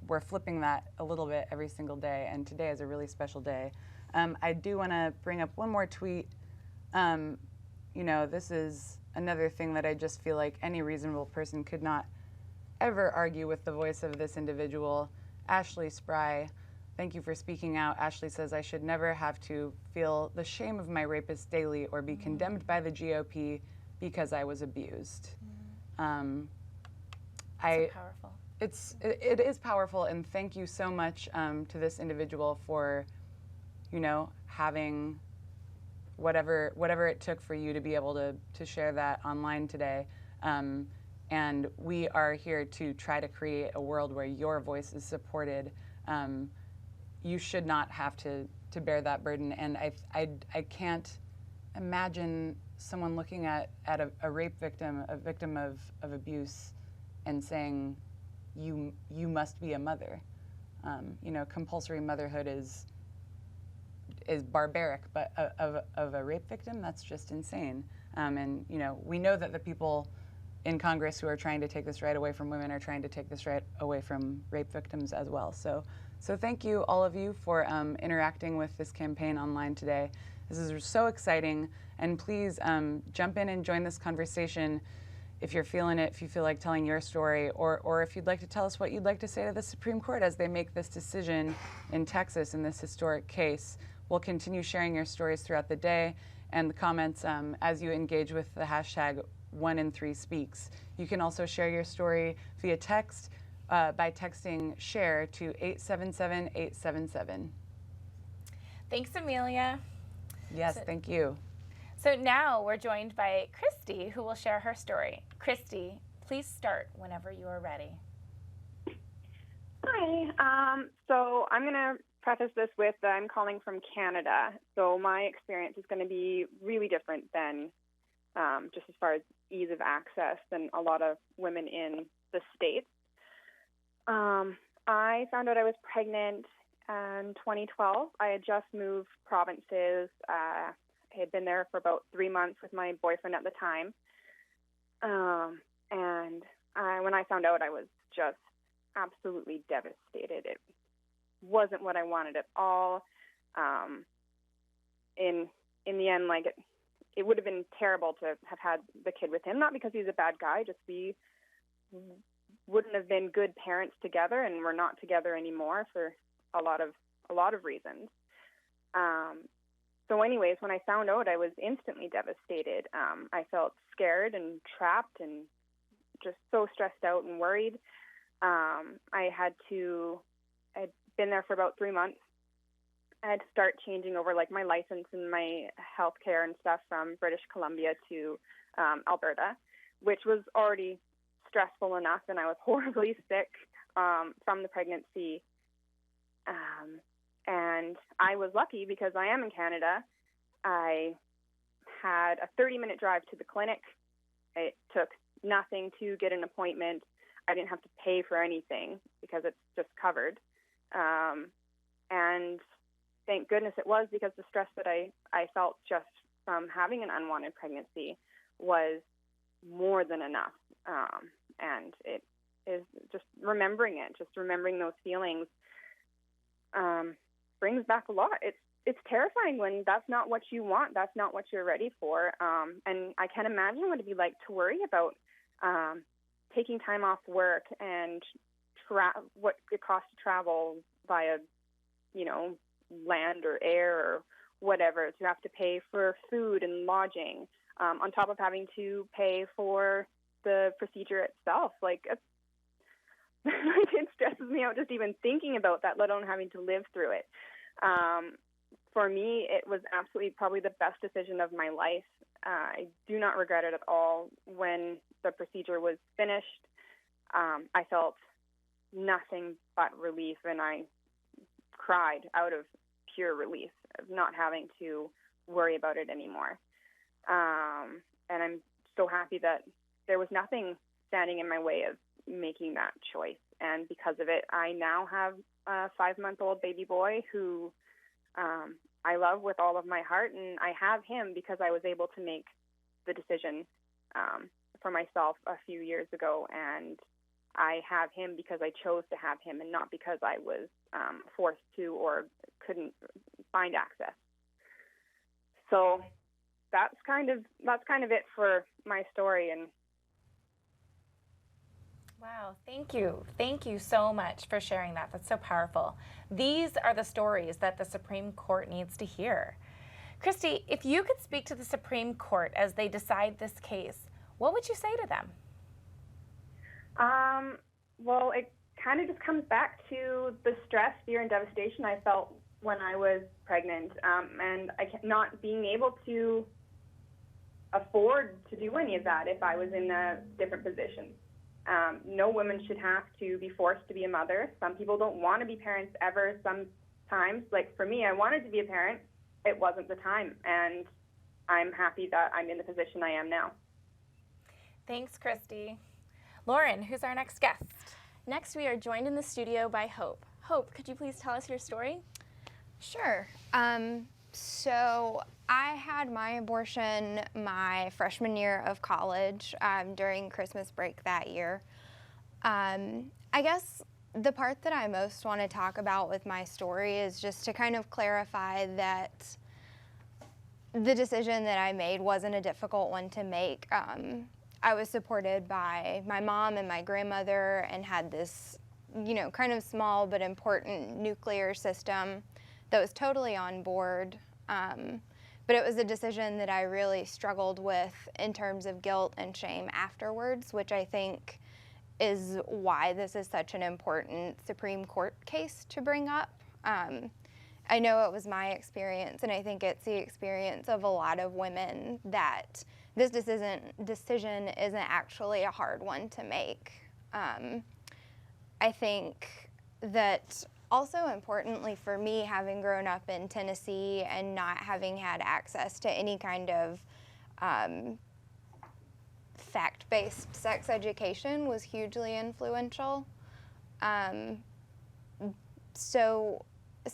we're flipping that a little bit every single day, and today is a really special day. I do want to bring up one more tweet. This is another thing that I just feel like any reasonable person could not ever argue with the voice of this individual. Ashley Spry, thank you for speaking out. Ashley says, I should never have to feel the shame of my rapist daily or be condemned by the GOP because I was abused. So powerful. It is powerful, and thank you so much to this individual for, having whatever it took for you to be able to share that online today. And we are here to try to create a world where your voice is supported. You should not have to bear that burden, and I can't imagine someone looking at a rape victim, a victim of abuse, and saying, you must be a mother. Compulsory motherhood is barbaric, but of a rape victim, that's just insane. And we know that the people in Congress who are trying to take this right away from women are trying to take this right away from rape victims as well. So thank you, all of you, for interacting with this campaign online today. This is so exciting, and please jump in and join this conversation if you're feeling it, if you feel like telling your story, or if you'd like to tell us what you'd like to say to the Supreme Court as they make this decision in Texas in this historic case. We'll continue sharing your stories throughout the day and the comments as you engage with the hashtag 1in3speaks. You can also share your story via text by texting SHARE to 877-877. Thanks, Amelia. Yes, thank you. So now we're joined by Christy, who will share her story. Christy, please start whenever you are ready. Hi. So I'm going to preface this with I'm calling from Canada. So my experience is going to be really different than just as far as ease of access than a lot of women in the States. I found out I was pregnant in 2012. I had just moved provinces. I had been there for about 3 months with my boyfriend at the time. And when I found out, I was just absolutely devastated. It wasn't what I wanted at all. In the end, it would have been terrible to have had the kid with him, not because he's a bad guy, just we wouldn't have been good parents together, and we're not together anymore for a lot of reasons. So anyways, when I found out, I was instantly devastated. I felt scared and trapped and just so stressed out and worried. I'd been there for about 3 months. I had to start changing over my license and my health care and stuff from British Columbia to Alberta, which was already stressful enough, and I was horribly sick from the pregnancy. And I was lucky because I am in Canada. I had a 30-minute drive to the clinic. It took nothing to get an appointment. I didn't have to pay for anything because it's just covered. And thank goodness it was, because the stress that I felt just from having an unwanted pregnancy was more than enough. And it is just remembering those feelings brings back a lot. It's terrifying when that's not what you want, that's not what you're ready for. And I can't imagine what it'd be like to worry about taking time off work and what it costs to travel via, land or air or whatever, to have to pay for food and lodging, on top of having to pay for the procedure itself. It stresses me out just even thinking about that, let alone having to live through it. For me, it was absolutely probably the best decision of my life. I do not regret it at all. When the procedure was finished, I felt nothing but relief, and I cried out of pure relief of not having to worry about it anymore. And I'm so happy that there was nothing standing in my way of making that choice. And because of it, I now have a 5-month-old baby boy who I love with all of my heart, and I have him because I was able to make the decision for myself a few years ago, and I have him because I chose to have him and not because I was forced to or couldn't find access. So that's kind of it for my story. And wow, thank you. Thank you so much for sharing that. That's so powerful. These are the stories that the Supreme Court needs to hear. Christy, if you could speak to the Supreme Court as they decide this case, what would you say to them? Well, it kind of just comes back to the stress, fear, and devastation I felt when I was pregnant, and not being able to afford to do any of that if I was in a different position. No woman should have to be forced to be a mother. Some people don't want to be parents ever. Sometimes, like for me, I wanted to be a parent. It wasn't the time, and I'm happy that I'm in the position I am now. Thanks, Christy. Lauren, who's our next guest? Next, we are joined in the studio by Hope. Hope, could you please tell us your story? Sure. So I had my abortion my freshman year of college during Christmas break that year. I guess the part that I most want to talk about with my story is just to kind of clarify that the decision that I made wasn't a difficult one to make. I was supported by my mom and my grandmother and had this, kind of small but important nuclear system that was totally on board. But it was a decision that I really struggled with in terms of guilt and shame afterwards, which I think is why this is such an important Supreme Court case to bring up. I know it was my experience, and I think it's the experience of a lot of women that this decision isn't actually a hard one to make. I think that also importantly for me, having grown up in Tennessee and not having had access to any kind of fact-based sex education was hugely influential. So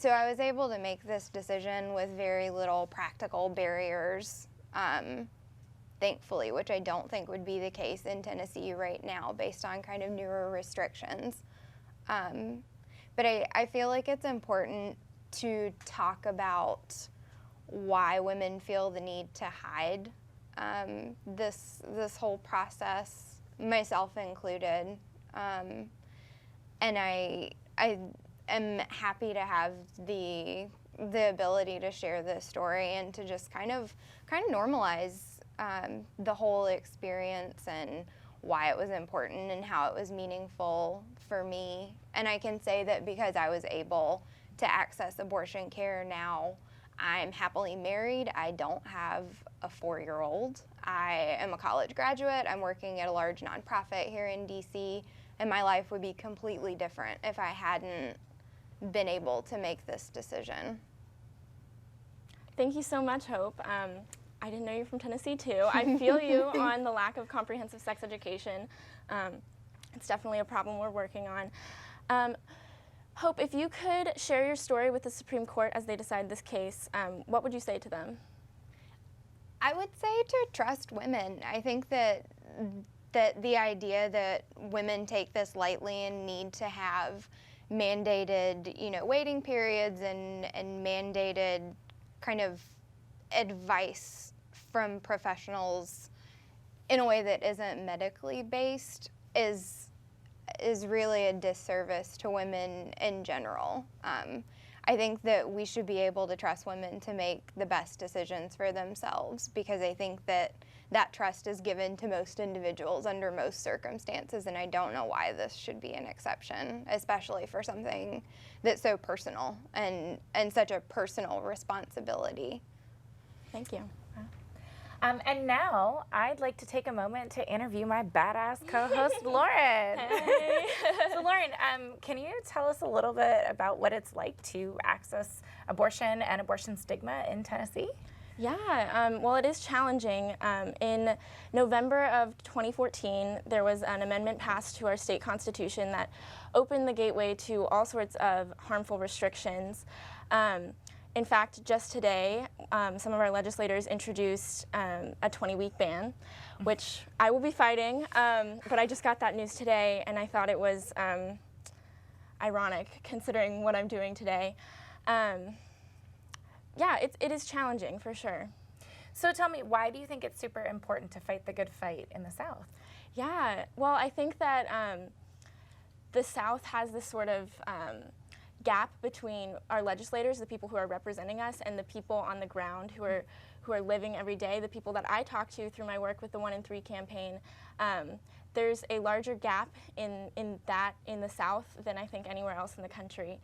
I was able to make this decision with very little practical barriers, thankfully, which I don't think would be the case in Tennessee right now based on kind of newer restrictions. But I feel like it's important to talk about why women feel the need to hide this whole process, myself included. And I am happy to have the ability to share this story and to just kind of normalize the whole experience and why it was important and how it was meaningful for me. And I can say that because I was able to access abortion care now, I'm happily married. I don't have a 4-year-old. I am a college graduate. I'm working at a large nonprofit here in DC, and my life would be completely different if I hadn't been able to make this decision. Thank you so much, Hope. I didn't know you're from Tennessee too. I feel you on the lack of comprehensive sex education. It's definitely a problem we're working on. Hope, if you could share your story with the Supreme Court as they decide this case, what would you say to them? I would say to trust women. I think that the idea that women take this lightly and need to have mandated, waiting periods and mandated kind of advice from professionals in a way that isn't medically based is really a disservice to women in general. I think that we should be able to trust women to make the best decisions for themselves, because I think that trust is given to most individuals under most circumstances, and I don't know why this should be an exception, especially for something that's so personal and such a personal responsibility. Thank you. And now I'd like to take a moment to interview my badass co-host, Lauren. Hey. So Lauren, can you tell us a little bit about what it's like to access abortion and abortion stigma in Tennessee? Yeah, well, it is challenging. In November of 2014, there was an amendment passed to our state constitution that opened the gateway to all sorts of harmful restrictions. In fact, just today, some of our legislators introduced a 20-week ban, which I will be fighting, but I just got that news today, and I thought it was ironic considering what I'm doing today. Yeah, it is challenging for sure. So tell me, why do you think it's super important to fight the good fight in the South? Yeah, well, I think that the South has this sort of gap between our legislators, the people who are representing us, and the people on the ground who are living every day, the people that I talk to through my work with the 1 in 3 campaign. There's a larger gap in the South than I think anywhere else in the country.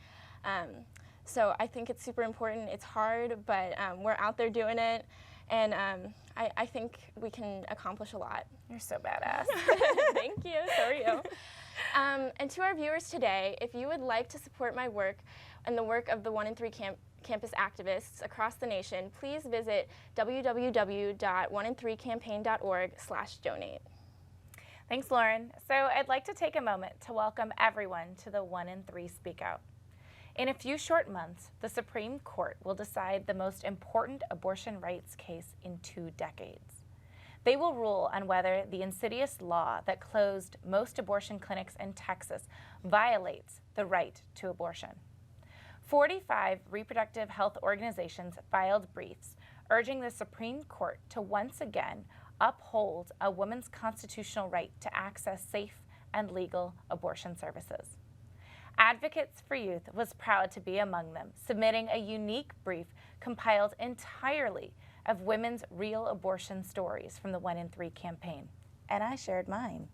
So I think it's super important. It's hard, but we're out there doing it, and I think we can accomplish a lot. You're so badass. Thank you. So are you. And to our viewers today, if you would like to support my work and the work of the 1 in 3 campus activists across the nation, please visit www.1in3campaign.org/donate. Thanks, Lauren. So I'd like to take a moment to welcome everyone to the 1 in 3 Speakout. In a few short months, the Supreme Court will decide the most important abortion rights case in 2 decades. They will rule on whether the insidious law that closed most abortion clinics in Texas violates the right to abortion. 45 reproductive health organizations filed briefs urging the Supreme Court to once again uphold a woman's constitutional right to access safe and legal abortion services. Advocates for Youth was proud to be among them, submitting a unique brief compiled entirely of women's real abortion stories from the 1 in 3 campaign. And I shared mine.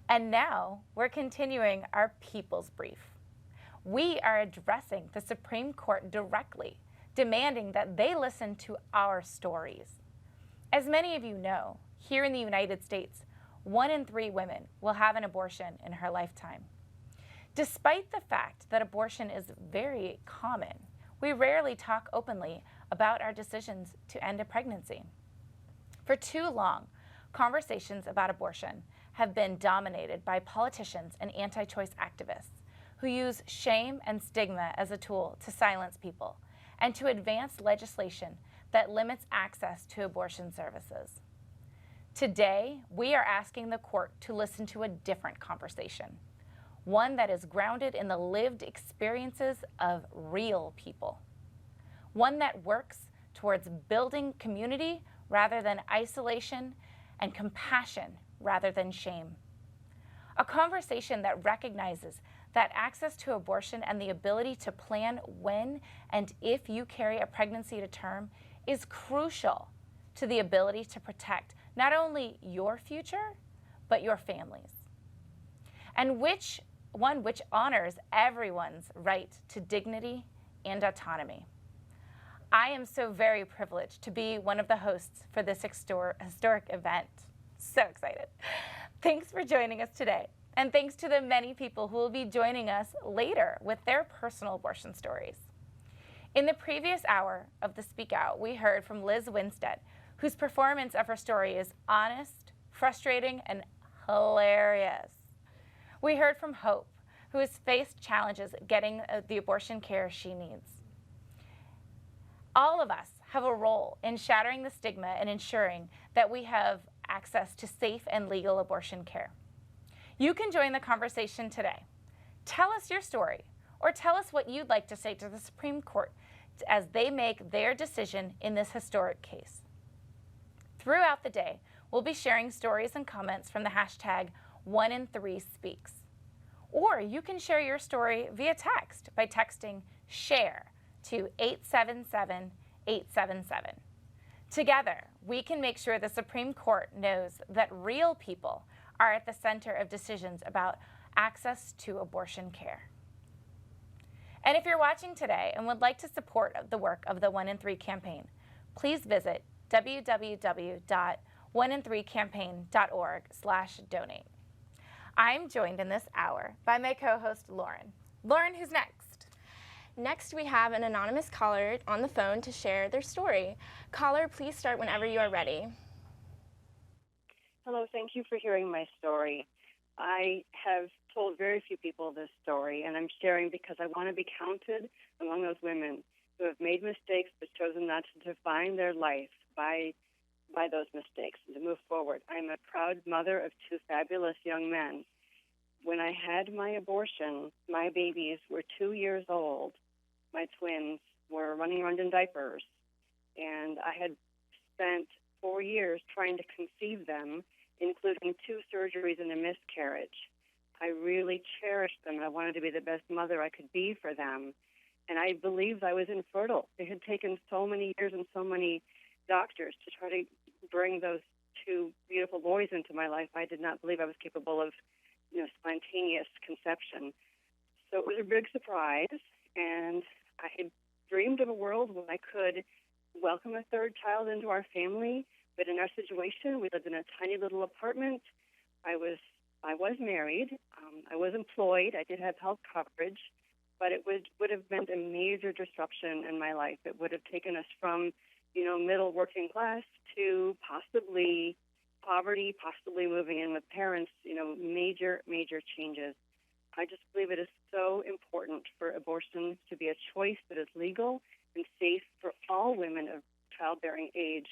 And now we're continuing our People's Brief. We are addressing the Supreme Court directly, demanding that they listen to our stories. As many of you know, here in the United States, 1 in 3 women will have an abortion in her lifetime. Despite the fact that abortion is very common, we rarely talk openly about our decisions to end a pregnancy. For too long, conversations about abortion have been dominated by politicians and anti-choice activists who use shame and stigma as a tool to silence people and to advance legislation that limits access to abortion services. Today, we are asking the court to listen to a different conversation, one that is grounded in the lived experiences of real people, one that works towards building community rather than isolation and compassion rather than shame. A conversation that recognizes that access to abortion and the ability to plan when and if you carry a pregnancy to term is crucial to the ability to protect not only your future, but your families. And which honors everyone's right to dignity and autonomy. I am so very privileged to be one of the hosts for this historic event. So excited. Thanks for joining us today. And thanks to the many people who will be joining us later with their personal abortion stories. In the previous hour of the Speak Out, we heard from Liz Winstead, whose performance of her story is honest, frustrating, and hilarious. We heard from Hope, who has faced challenges getting the abortion care she needs. All of us have a role in shattering the stigma and ensuring that we have access to safe and legal abortion care. You can join the conversation today. Tell us your story, or tell us what you'd like to say to the Supreme Court as they make their decision in this historic case. Throughout the day, we'll be sharing stories and comments from the hashtag 1in3speaks. Or you can share your story via text by texting SHARE to 877-877. Together, we can make sure the Supreme Court knows that real people are at the center of decisions about access to abortion care. And if you're watching today and would like to support the work of the 1 in 3 campaign, please visit www.1in3campaign.org/donate. I'm joined in this hour by my co-host, Lauren. Lauren, who's next? Next, we have an anonymous caller on the phone to share their story. Caller, please start whenever you are ready. Hello, thank you for hearing my story. I have told very few people this story, and I'm sharing because I want to be counted among those women who have made mistakes but chosen not to define their life by those mistakes and to move forward. I'm a proud mother of two fabulous young men. When I had my abortion, my babies were 2 years old. My twins were running around in diapers, and I had spent 4 years trying to conceive them, including 2 surgeries and a miscarriage. I really cherished them. I wanted to be the best mother I could be for them, and I believed I was infertile. It had taken so many years and so many doctors to try to bring those 2 beautiful boys into my life. I did not believe I was capable of, spontaneous conception. So it was a big surprise, and I had dreamed of a world when I could welcome a 3rd child into our family. But in our situation, we lived in a tiny little apartment. I was married. I was employed. I did have health coverage, but it would have meant a major disruption in my life. It would have taken us from, middle working class to possibly poverty, possibly moving in with parents, major, major changes. I just believe it is so important for abortion to be a choice that is legal and safe for all women of childbearing age.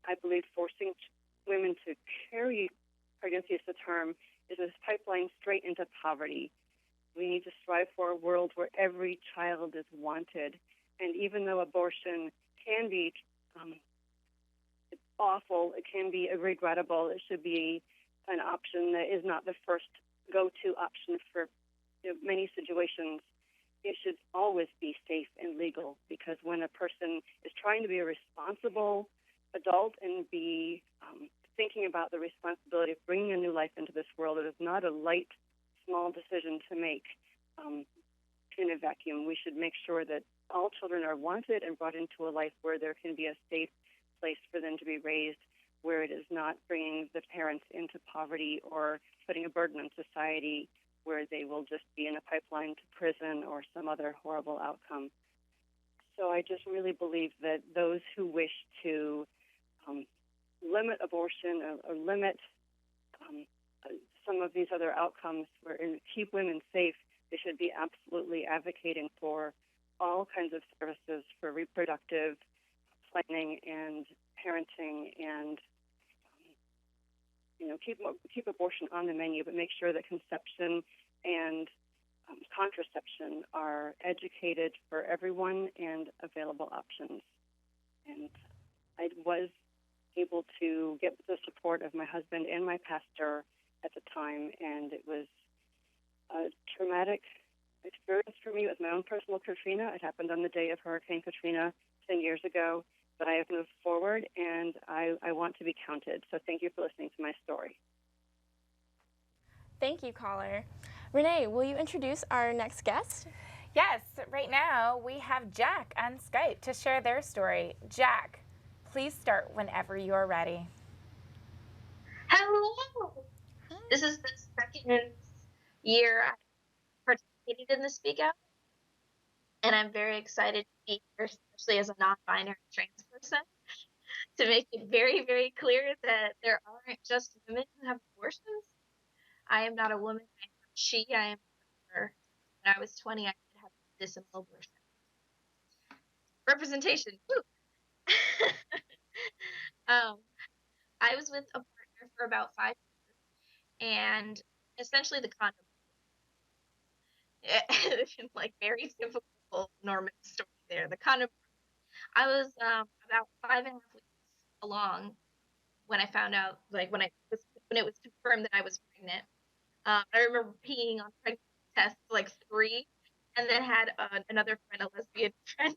I believe forcing women to carry pregnancy as a term is a pipeline straight into poverty. We need to strive for a world where every child is wanted. And even though abortion can be awful, it can be regrettable, it should be an option that is not the first go-to option for many situations. It should always be safe and legal, because when a person is trying to be a responsible adult and be thinking about the responsibility of bringing a new life into this world, it is not a light, small decision to make in a vacuum. We should make sure that all children are wanted and brought into a life where there can be a safe place for them to be raised, where it is not bringing the parents into poverty or putting a burden on society where they will just be in a pipeline to prison or some other horrible outcome. So I just really believe that those who wish to limit abortion or limit some of these other outcomes and keep women safe, they should be absolutely advocating for all kinds of services for reproductive planning and parenting, and keep abortion on the menu, but make sure that conception and contraception are educated for everyone and available options. And I was able to get the support of my husband and my pastor at the time, and it was a traumatic experience for me. It was my own personal Katrina. It happened on the day of Hurricane Katrina 10 years ago. But I have moved forward, and I want to be counted. So thank you for listening to my story. Thank you, caller. Renee, will you introduce our next guest? Yes, right now we have Jack on Skype to share their story. Jack, please start whenever you are ready. Hello. This is the second year I participated in the Speak Out, and I'm very excited to be here, especially as a non-binary trans person, to make it very, very clear that there aren't just women who have abortions. I am not a woman, I am not she, I am her. When I was 20, I did have a medicinal abortion. Representation, woo! I was with a partner for about 5 years, and essentially the condom, like very typical normal story there. The condom, I was about 5.5 weeks along when I found out, like when it was confirmed that I was pregnant. I remember peeing on pregnancy tests like 3, and then had another friend, a lesbian friend,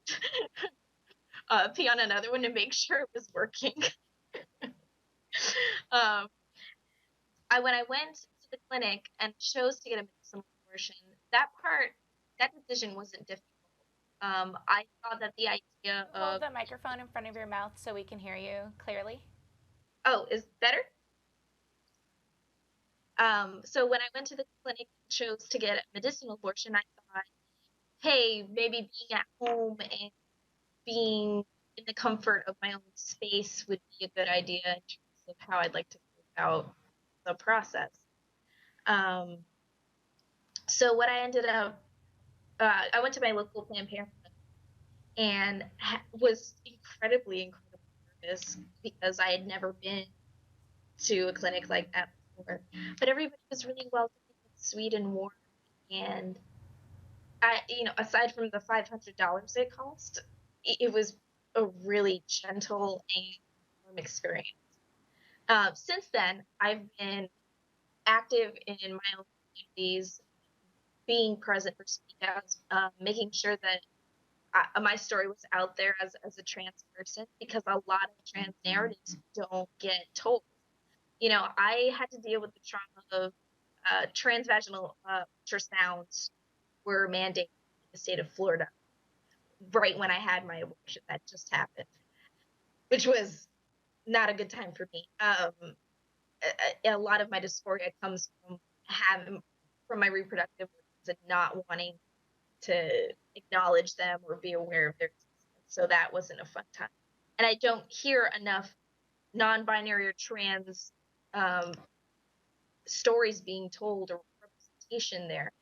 pee on another one to make sure it was working. When I went to the clinic and chose to get a medicinal abortion, that decision wasn't difficult. I thought that the idea of... Hold the microphone in front of your mouth so we can hear you clearly. Oh, is better? So when I went to the clinic and chose to get a medicinal abortion, I thought, hey, maybe being at home and being in the comfort of my own space would be a good idea in terms of how I'd like to go about the process. So what I ended up, I went to my local Planned Parenthood, and was incredibly nervous because I had never been to a clinic like that before. But everybody was really welcoming and sweet and warm. And aside from the $500 it cost, it was a really gentle and warm experience. Since then, I've been active in my own communities, being present for Speak Out, making sure that my story was out there as a trans person, because a lot of trans narratives don't get told. I had to deal with the trauma of transvaginal ultrasounds were mandated in the state of Florida right when I had my abortion. That just happened, which was not a good time for me. A lot of my dysphoria comes from my reproductive organs and not wanting to acknowledge them or be aware of their existence. So that wasn't a fun time. And I don't hear enough non-binary or trans stories being told or representation there.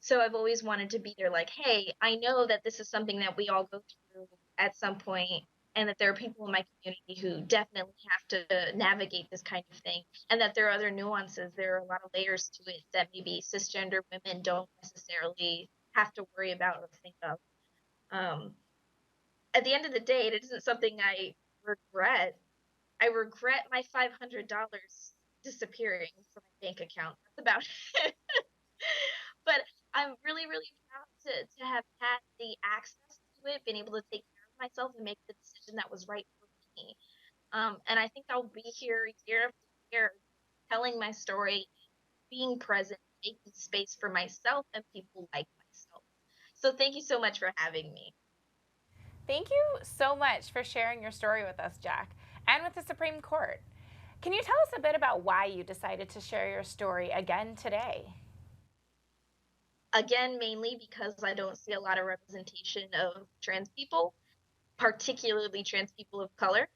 So I've always wanted to be there, like, hey, I know that this is something that we all go through at some point, and that there are people in my community who definitely have to navigate this kind of thing, and that there are other nuances. There are a lot of layers to it that maybe cisgender women don't necessarily have to worry about or think of. At the end of the day, it isn't something I regret. I regret my $500 disappearing from my bank account. That's about it. But I'm really, really proud to have had the access to it, been able to take care of myself and make the decision that was right for me. And I think I'll be here year after year telling my story, being present, making space for myself and people like myself. So thank you so much for having me. Thank you so much for sharing your story with us, Jack, and with the Supreme Court. Can you tell us a bit about why you decided to share your story again today? Again, mainly because I don't see a lot of representation of trans people, particularly trans people of color.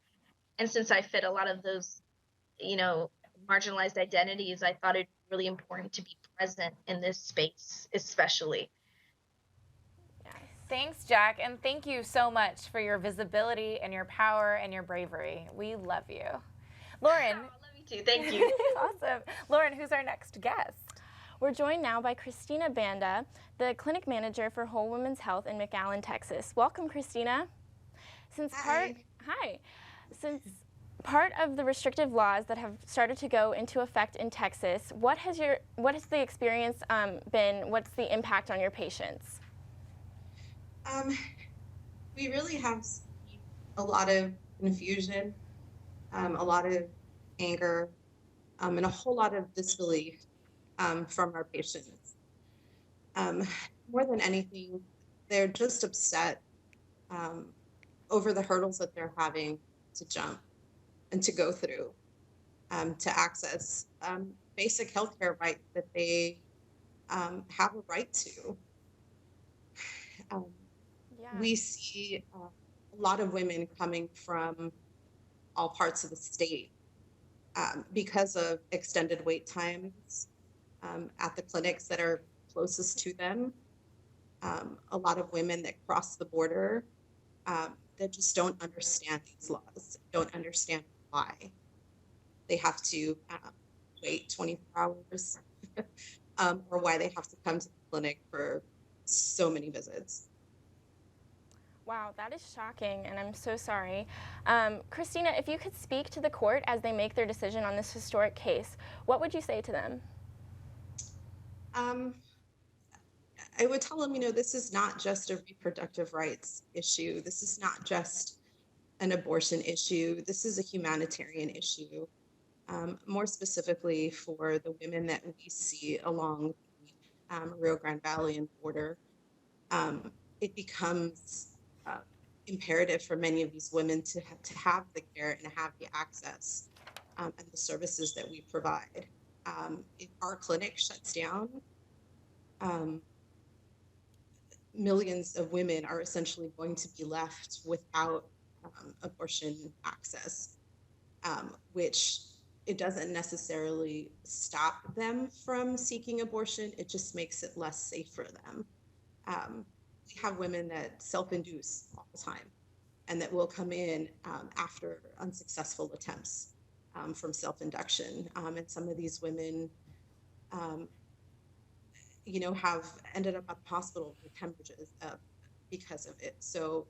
And since I fit a lot of those, marginalized identities, I thought it'd be really important to be present in this space, especially. Thanks, Jack, and thank you so much for your visibility and your power and your bravery. We love you. Lauren. I love you too. Thank you. Awesome. Lauren, who's our next guest? We're joined now by Christina Banda, the clinic manager for Whole Women's Health in McAllen, Texas. Welcome, Christina. Since part of the restrictive laws that have started to go into effect in Texas, what has the experience been? What's the impact on your patients? We really have seen a lot of confusion, a lot of anger, and a whole lot of disbelief from our patients. More than anything, they're just upset over the hurdles that they're having to jump and to go through to access basic healthcare rights that they have a right to. We see a lot of women coming from all parts of the state because of extended wait times at the clinics that are closest to them. A lot of women that cross the border that just don't understand these laws, don't understand why they have to wait 24 hours or why they have to come to the clinic for so many visits. Wow, that is shocking, and I'm so sorry. Christina, if you could speak to the court as they make their decision on this historic case, what would you say to them? I would tell them, this is not just a reproductive rights issue. This is not just an abortion issue. This is a humanitarian issue, more specifically for the women that we see along the Rio Grande Valley and border. It becomes imperative for many of these women to have the care and have the access and the services that we provide. If our clinic shuts down, millions of women are essentially going to be left without abortion access, which it doesn't necessarily stop them from seeking abortion. It just makes it less safe for them. we have women that self-induce all the time and that will come in after unsuccessful attempts from self-induction. And some of these women, have ended up at the hospital with hemorrhages because of it. So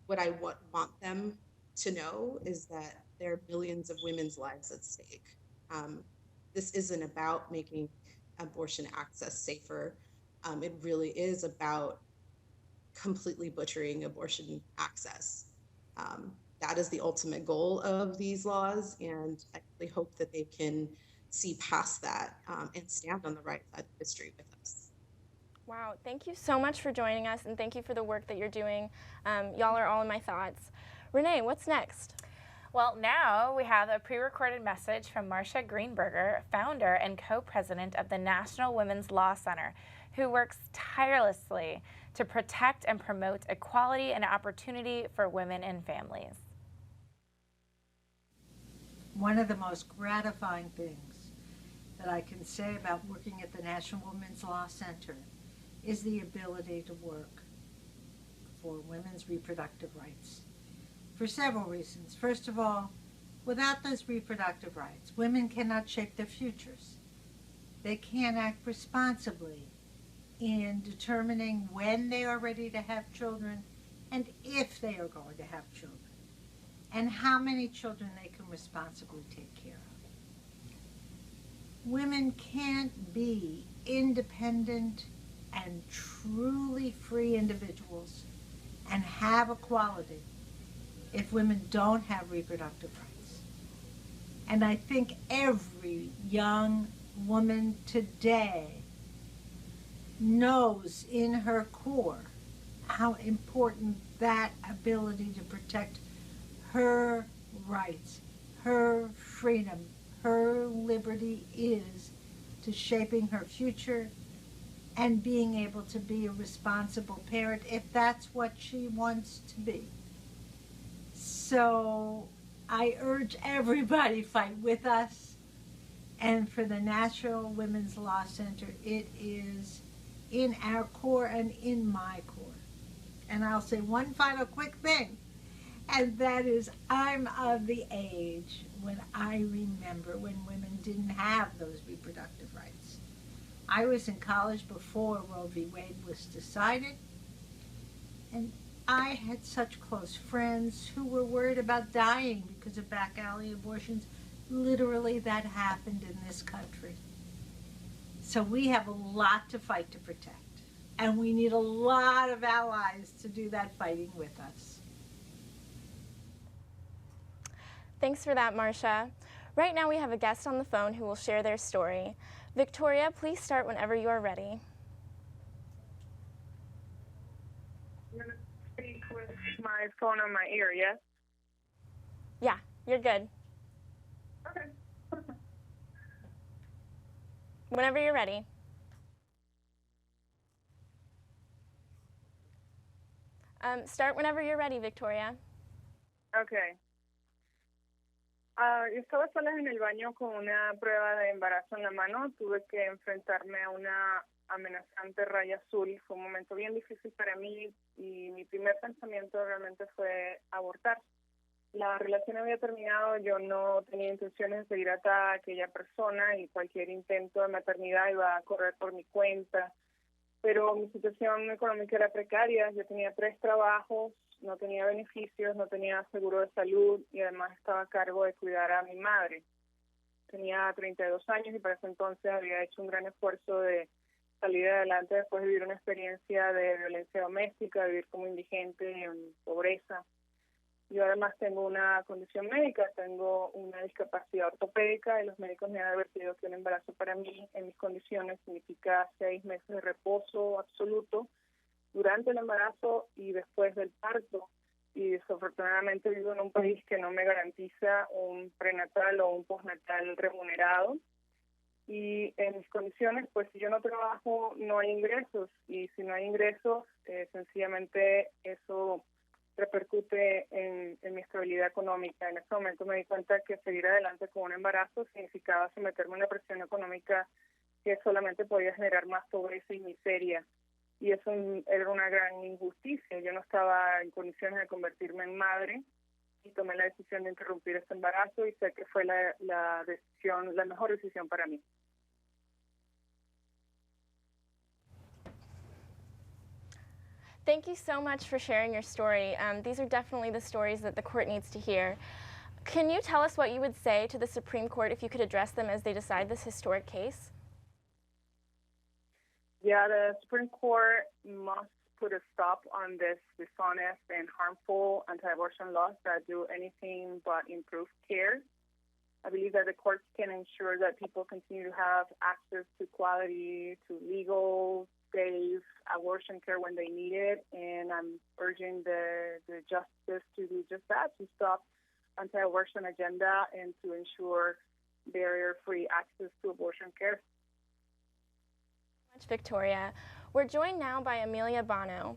what I want them to know is that there are millions of women's lives at stake. This isn't about making abortion access safer. It really is about completely butchering abortion access. That is the ultimate goal of these laws, and I really hope that they can see past that and stand on the right side of history with us. Wow, thank you so much for joining us, and thank you for the work that you're doing. Y'all are all in my thoughts. Renee, what's next? Well, now we have a pre-recorded message from Marcia Greenberger, founder and co-president of the National Women's Law Center, who works tirelessly to protect and promote equality and opportunity for women and families. One of the most gratifying things that I can say about working at the National Women's Law Center is the ability to work for women's reproductive rights. For several reasons. First of all, without those reproductive rights, women cannot shape their futures. They can't act responsibly in determining when they are ready to have children and if they are going to have children, and how many children they can responsibly take care of. Women can't be independent and truly free individuals and have equality if women don't have reproductive rights. And I think every young woman today knows in her core how important that ability to protect her rights, her freedom, her liberty is to shaping her future and being able to be a responsible parent if that's what she wants to be. So I urge everybody, fight with us. And for the National Women's Law Center, it is in our core and in my core. And I'll say one final quick thing, and that is I'm of the age when I remember when women didn't have those reproductive rights. I was in college before Roe v. Wade was decided, and I had such close friends who were worried about dying because of back alley abortions. Literally, that happened in this country. So we have a lot to fight to protect, and we need a lot of allies to do that fighting with us. Thanks for that, Marcia. Right now we have a guest on the phone who will share their story. Victoria, please start whenever you are ready. I'm going to speak with my phone on my ear, yes? Yeah, you're good. Okay. Whenever you're ready. Start whenever you're ready, Victoria. Okay. Yo estaba sola en el baño con una prueba de embarazo en la mano. Tuve que enfrentarme a una amenazante raya azul. Fue un momento bien difícil para mí y mi primer pensamiento realmente fue abortar. La relación había terminado, yo no tenía intenciones de ir atada a aquella persona y cualquier intento de maternidad iba a correr por mi cuenta. Pero mi situación económica era precaria, yo tenía 3 trabajos, no tenía beneficios, no tenía seguro de salud y además estaba a cargo de cuidar a mi madre. Tenía 32 años y para ese entonces había hecho un gran esfuerzo de salir adelante después de vivir una experiencia de violencia doméstica, de vivir como indigente en pobreza. Yo además tengo una condición médica, tengo una discapacidad ortopédica y los médicos me han advertido que un embarazo para mí en mis condiciones significa 6 meses de reposo absoluto durante el embarazo y después del parto. Y desafortunadamente vivo en un país que no me garantiza un prenatal o un postnatal remunerado. Y en mis condiciones, pues si yo no trabajo, no hay ingresos. Y si no hay ingresos, sencillamente eso repercute en mi estabilidad económica. En ese momento me di cuenta que seguir adelante con un embarazo significaba someterme a una presión económica que solamente podía generar más pobreza y miseria. y eso era una gran injusticia. Yo no estaba en condiciones de convertirme en madre y tomé la decisión de interrumpir este embarazo y sé que fue la mejor decisión para mí. Thank you so much for sharing your story. These are definitely the stories that the court needs to hear. Can you tell us what you would say to the Supreme Court if you could address them as they decide this historic case? Yeah, the Supreme Court must put a stop on this dishonest and harmful anti-abortion laws that do anything but improve care. I believe that the courts can ensure that people continue to have access to quality, to legal, safe abortion care when they need it, and I'm urging the justice to do just that, to stop anti-abortion agenda and to ensure barrier-free access to abortion care. Thank you so much, Victoria. We're joined now by Amelia Bono,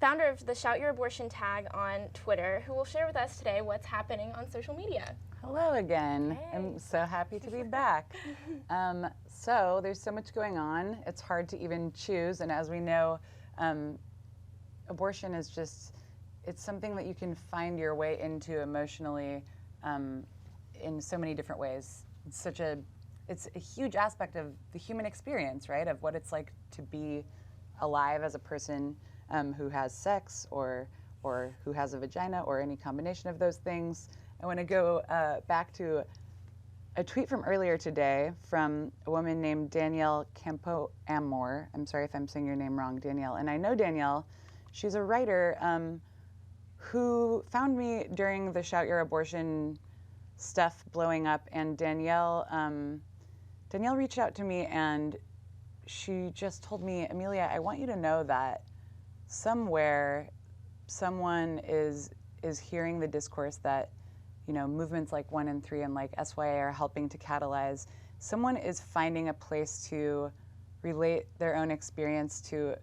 founder of the Shout Your Abortion tag on Twitter, who will share with us today what's happening on social media. Hello again. Hey. I'm so happy to be back. So there's so much going on. It's hard to even choose. And as we know, abortion is just, it's something that you can find your way into emotionally in so many different ways. It's a huge aspect of the human experience, right? Of what it's like to be alive as a person who has sex or who has a vagina or any combination of those things. I want to go back to a tweet from earlier today from a woman named Danielle Campo Amor. I'm sorry if I'm saying your name wrong, Danielle. And I know Danielle. She's a writer who found me during the Shout Your Abortion stuff blowing up. And Danielle reached out to me and she just told me, Amelia, I want you to know that somewhere someone is hearing the discourse that, you know, movements like 1 and 3 and like SYA are helping to catalyze. Someone is finding a place to relate their own experience to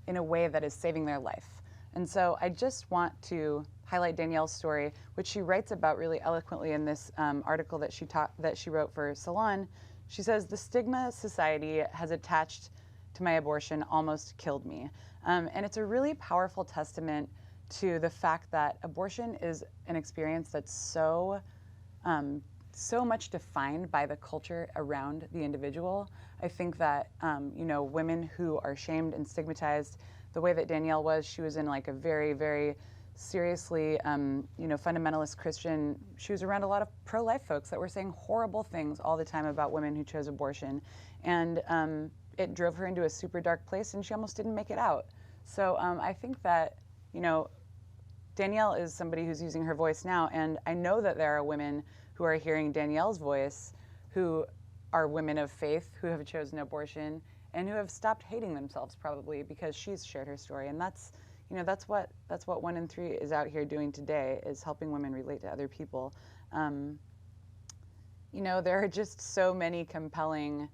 in a way that is saving their life. And so I just want to highlight Danielle's story, which she writes about really eloquently in this article that she wrote for Salon. She says, the stigma society has attached to my abortion almost killed me. And it's a really powerful testament to the fact that abortion is an experience that's so much defined by the culture around the individual. I think that you know, women who are shamed and stigmatized, the way that Danielle was, she was in like a very, very seriously, you know, fundamentalist Christian. She was around a lot of pro-life folks that were saying horrible things all the time about women who chose abortion, and it drove her into a super dark place, and she almost didn't make it out. So I think that, you know, Danielle is somebody who's using her voice now, and I know that there are women who are hearing Danielle's voice who are women of faith who have chosen abortion and who have stopped hating themselves probably because she's shared her story. And that's, you know, that's what 1 and 3 is out here doing today, is helping women relate to other people. You know, there are just so many compelling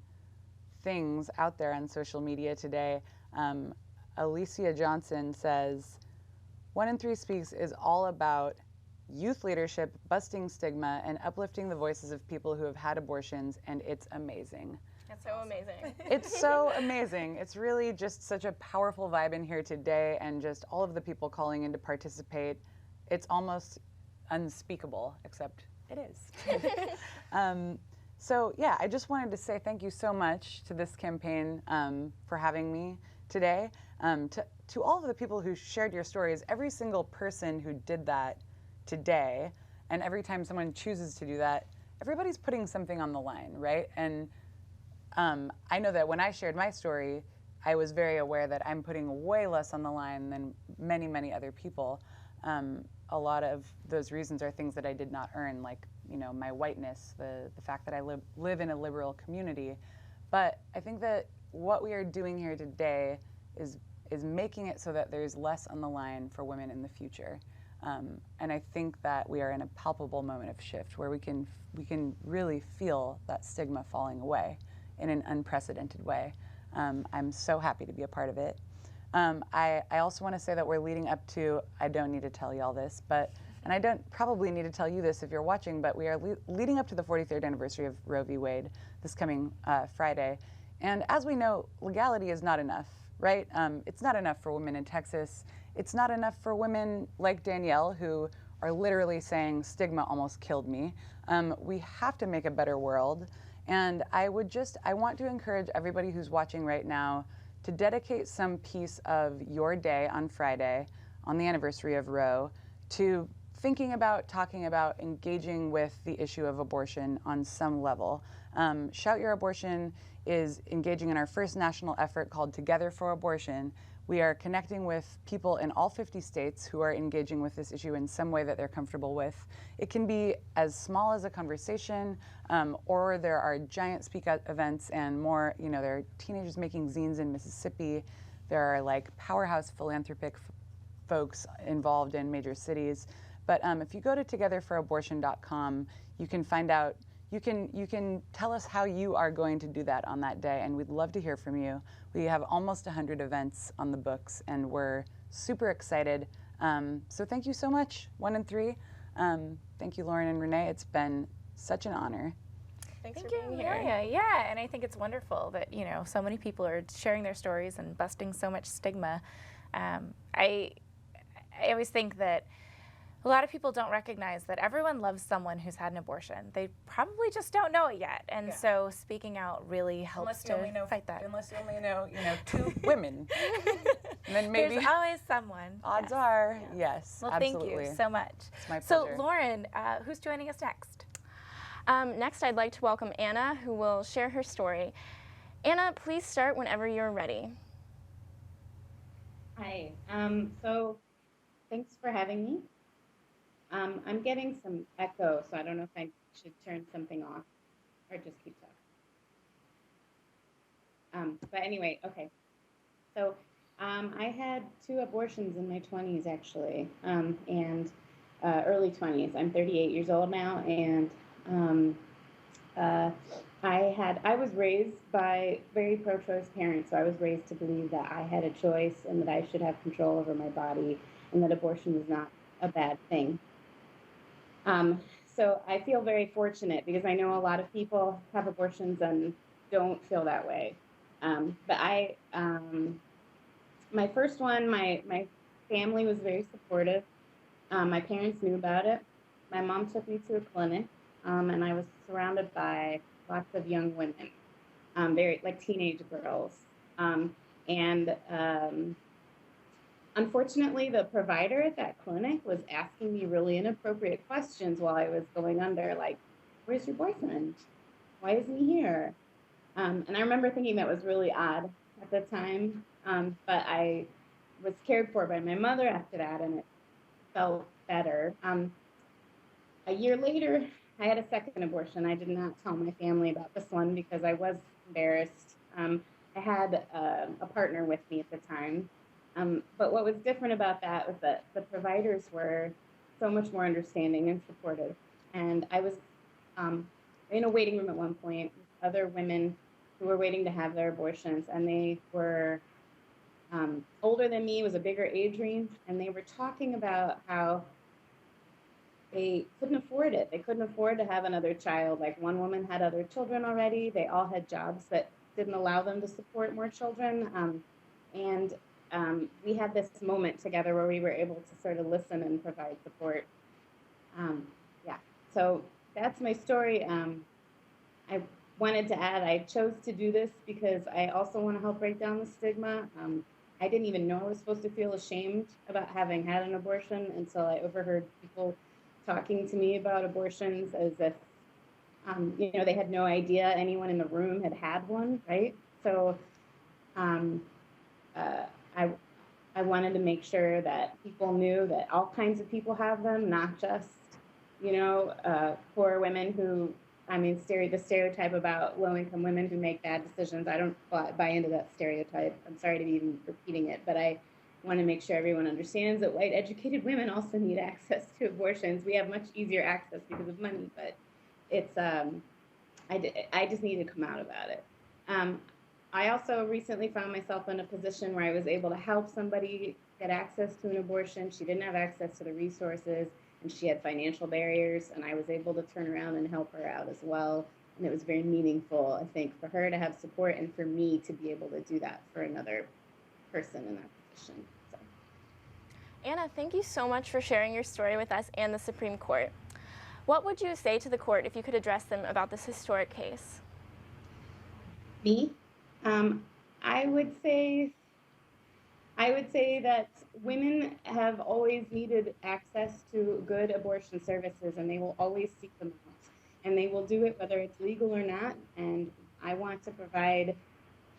things out there on social media today. Alicia Johnson says, 1 and 3 Speaks is all about youth leadership, busting stigma, and uplifting the voices of people who have had abortions, and it's amazing. That's so amazing. It's so amazing. It's really just such a powerful vibe in here today, and just all of the people calling in to participate. It's almost unspeakable, except it is. So yeah, I just wanted to say thank you so much to this campaign for having me today. To all of the people who shared your stories, every single person who did that today, and every time someone chooses to do that, everybody's putting something on the line, right? And I know that when I shared my story, I was very aware that I'm putting way less on the line than many, many other people. A lot of those reasons are things that I did not earn, like, you know, my whiteness, the fact that I live in a liberal community. But I think that what we are doing here today is making it so that there's less on the line for women in the future. And I think that we are in a palpable moment of shift where we can really feel that stigma falling away in an unprecedented way. I'm so happy to be a part of it. I also want to say that we're leading up to, I don't need to tell you all this, and I don't probably need to tell you this if you're watching, but we are leading up to the 43rd anniversary of Roe v. Wade this coming Friday. And as we know, legality is not enough, right? It's not enough for women in Texas. It's not enough for women like Danielle, who are literally saying stigma almost killed me. We have to make a better world. And I want to encourage everybody who's watching right now to dedicate some piece of your day on Friday, on the anniversary of Roe, to thinking about, talking about, engaging with the issue of abortion on some level. Shout Your Abortion is engaging in our first national effort called Together for Abortion. We are connecting with people in all 50 states who are engaging with this issue in some way that they're comfortable with. It can be as small as a conversation, or there are giant speak out events and more, there are teenagers making zines in Mississippi. There are like powerhouse philanthropic folks involved in major cities. But if you go to togetherfораbortion.com, you can find out, you can tell us how you are going to do that on that day, and we'd love to hear from you. We have almost 100 events on the books, and we're super excited. So thank you so much, 1 and 3. Thank you, Lauren and Renee. It's been such an honor. Thanks for being here. Yeah, and I think it's wonderful that, so many people are sharing their stories and busting so much stigma. I always think that a lot of people don't recognize that everyone loves someone who's had an abortion. They probably just don't know it yet. And so speaking out really helps to fight that. Unless you only know, 2 women. And then maybe there's always someone. Odds are, yes, Well, absolutely. thank you so much. It's my pleasure. So Lauren, who's joining us next? Next, I'd like to welcome Anna, who will share her story. Anna, please start whenever you're ready. Hi. So thanks for having me. I'm getting some echo, so I don't know if I should turn something off or just keep talking. But anyway, okay. So I had 2 abortions in my 20s, actually, and early 20s. I'm 38 years old now, and I was raised by very pro-choice parents, so I was raised to believe that I had a choice and that I should have control over my body and that abortion was not a bad thing. So I feel very fortunate because I know a lot of people have abortions and don't feel that way. But my first one, my family was very supportive. My parents knew about it. My mom took me to a clinic, and I was surrounded by lots of young women, very like teenage girls. Unfortunately, the provider at that clinic was asking me really inappropriate questions while I was going under, like, where's your boyfriend? Why isn't he here? And I remember thinking that was really odd at the time, but I was cared for by my mother after that, and it felt better. A year later, I had a second abortion. I did not tell my family about this one because I was embarrassed. I had a partner with me at the time. But what was different about that was that the providers were so much more understanding and supportive. And I was in a waiting room at one point with other women who were waiting to have their abortions, and they were older than me, was a bigger age range, and they were talking about how they couldn't afford it. They couldn't afford to have another child. Like, one woman had other children already. They all had jobs that didn't allow them to support more children. We had this moment together where we were able to sort of listen and provide support. So that's my story. I wanted to add, I chose to do this because I also want to help break down the stigma. I didn't even know I was supposed to feel ashamed about having had an abortion until I overheard people talking to me about abortions as if, they had no idea anyone in the room had had one, right? So I wanted to make sure that people knew that all kinds of people have them, not just, poor women who, the stereotype about low-income women who make bad decisions. I don't buy into that stereotype. I'm sorry to be even repeating it, but I want to make sure everyone understands that white educated women also need access to abortions. We have much easier access because of money, but it's, I just need to come out about it. I also recently found myself in a position where I was able to help somebody get access to an abortion. She didn't have access to the resources, and she had financial barriers, and I was able to turn around and help her out as well. And it was very meaningful, I think, for her to have support and for me to be able to do that for another person in that position. So. Anna, thank you so much for sharing your story with us and the Supreme Court. What would you say to the court if you could address them about this historic case? Me? I would say that women have always needed access to good abortion services, and they will always seek them out. And they will do it whether it's legal or not. And I want to provide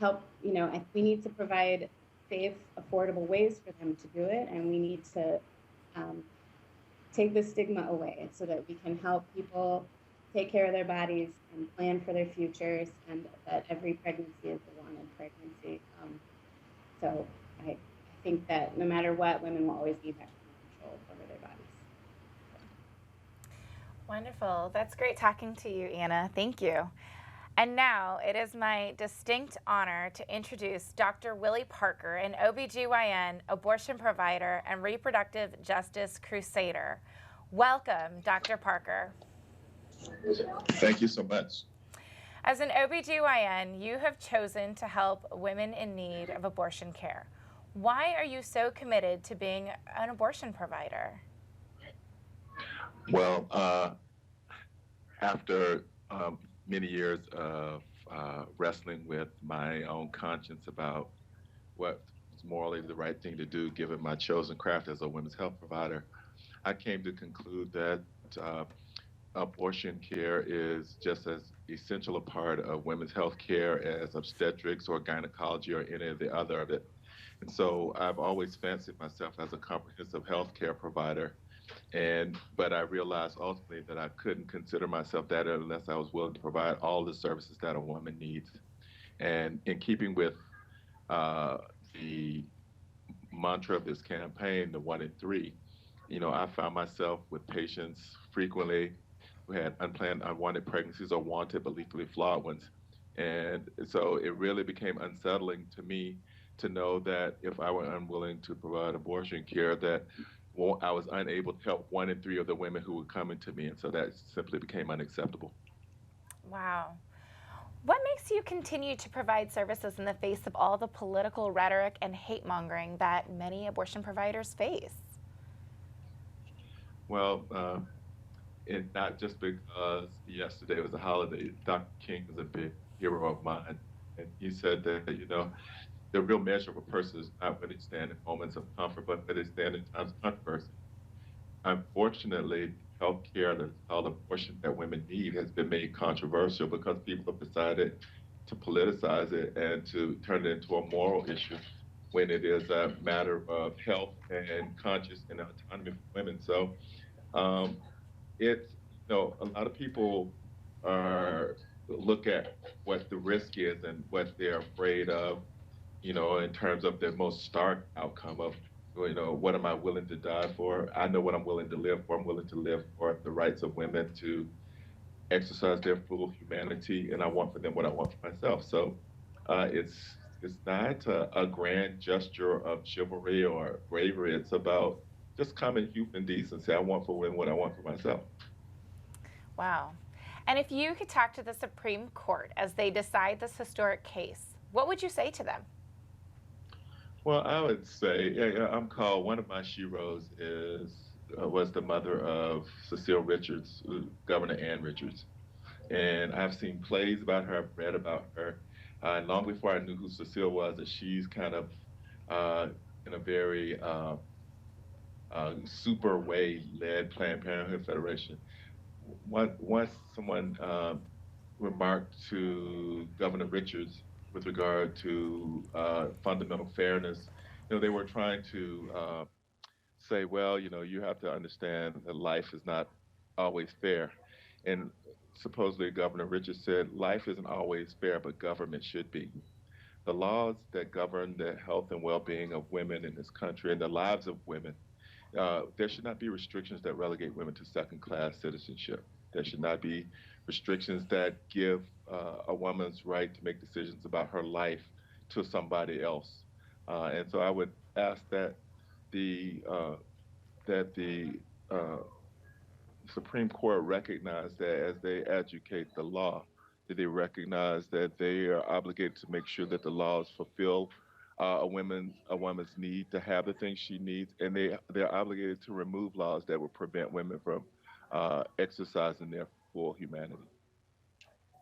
help. We need to provide safe, affordable ways for them to do it, and we need to take the stigma away so that we can help people take care of their bodies and plan for their futures, and that every pregnancy is a wanted pregnancy. So I think that no matter what, women will always need that control over their bodies. Wonderful. That's great talking to you, Anna. Thank you. And now it is my distinct honor to introduce Dr. Willie Parker, an OBGYN, abortion provider, and reproductive justice crusader. Welcome, Dr. Parker. Thank you so much. As an OBGYN, you have chosen to help women in need of abortion care. Why are you so committed to being an abortion provider? Well, after many years of wrestling with my own conscience about what was morally the right thing to do, given my chosen craft as a women's health provider, I came to conclude that abortion care is just as essential a part of women's health care as obstetrics or gynecology or any of the other of it. And so I've always fancied myself as a comprehensive health care provider. But I realized ultimately that I couldn't consider myself that unless I was willing to provide all the services that a woman needs. And in keeping with the mantra of this campaign, the 1 in 3, I found myself with patients frequently who had unplanned, unwanted pregnancies or wanted but lethally flawed ones. And so it really became unsettling to me to know that if I were unwilling to provide abortion care, that I was unable to help 1 in 3 of the women who were coming to me. And so that simply became unacceptable. Wow. What makes you continue to provide services in the face of all the political rhetoric and hate mongering that many abortion providers face? Well, not just because yesterday was a holiday. Dr. King is a big hero of mine. And he said that, the real measure of a person is not when they stand in moments of comfort, but when they stand in times of controversy. Unfortunately, health care that's called abortion that women need has been made controversial because people have decided to politicize it and to turn it into a moral issue when it is a matter of health and conscience and autonomy for women. So it's, a lot of people look at what the risk is and what they're afraid of, in terms of the most stark outcome of, what am I willing to die for? I know what I'm willing to live for. I'm willing to live for the rights of women to exercise their full humanity, and I want for them what I want for myself. So it's not a grand gesture of chivalry or bravery. It's about just common human decency. I want for women what I want for myself. Wow. And if you could talk to the Supreme Court as they decide this historic case, what would you say to them? Well, I would say, one of my sheroes was the mother of Cecile Richards, Governor Ann Richards. And I've seen plays about her, I've read about her. And long before I knew who Cecile was, that she's kind of, in a very super way, led Planned Parenthood Federation. Once someone remarked to Governor Richards with regard to fundamental fairness, they were trying to say, well, you have to understand that life is not always fair. And supposedly Governor Richards said, life isn't always fair, but government should be. The laws that govern the health and well-being of women in this country and the lives of women, there should not be restrictions that relegate women to second-class citizenship. There should not be restrictions that give a woman's right to make decisions about her life to somebody else. And so I would ask that the Supreme Court recognize that as they educate the law, that they recognize that they are obligated to make sure that the laws fulfill a woman's need to have the things she needs, and they're obligated to remove laws that would prevent women from exercising their full humanity.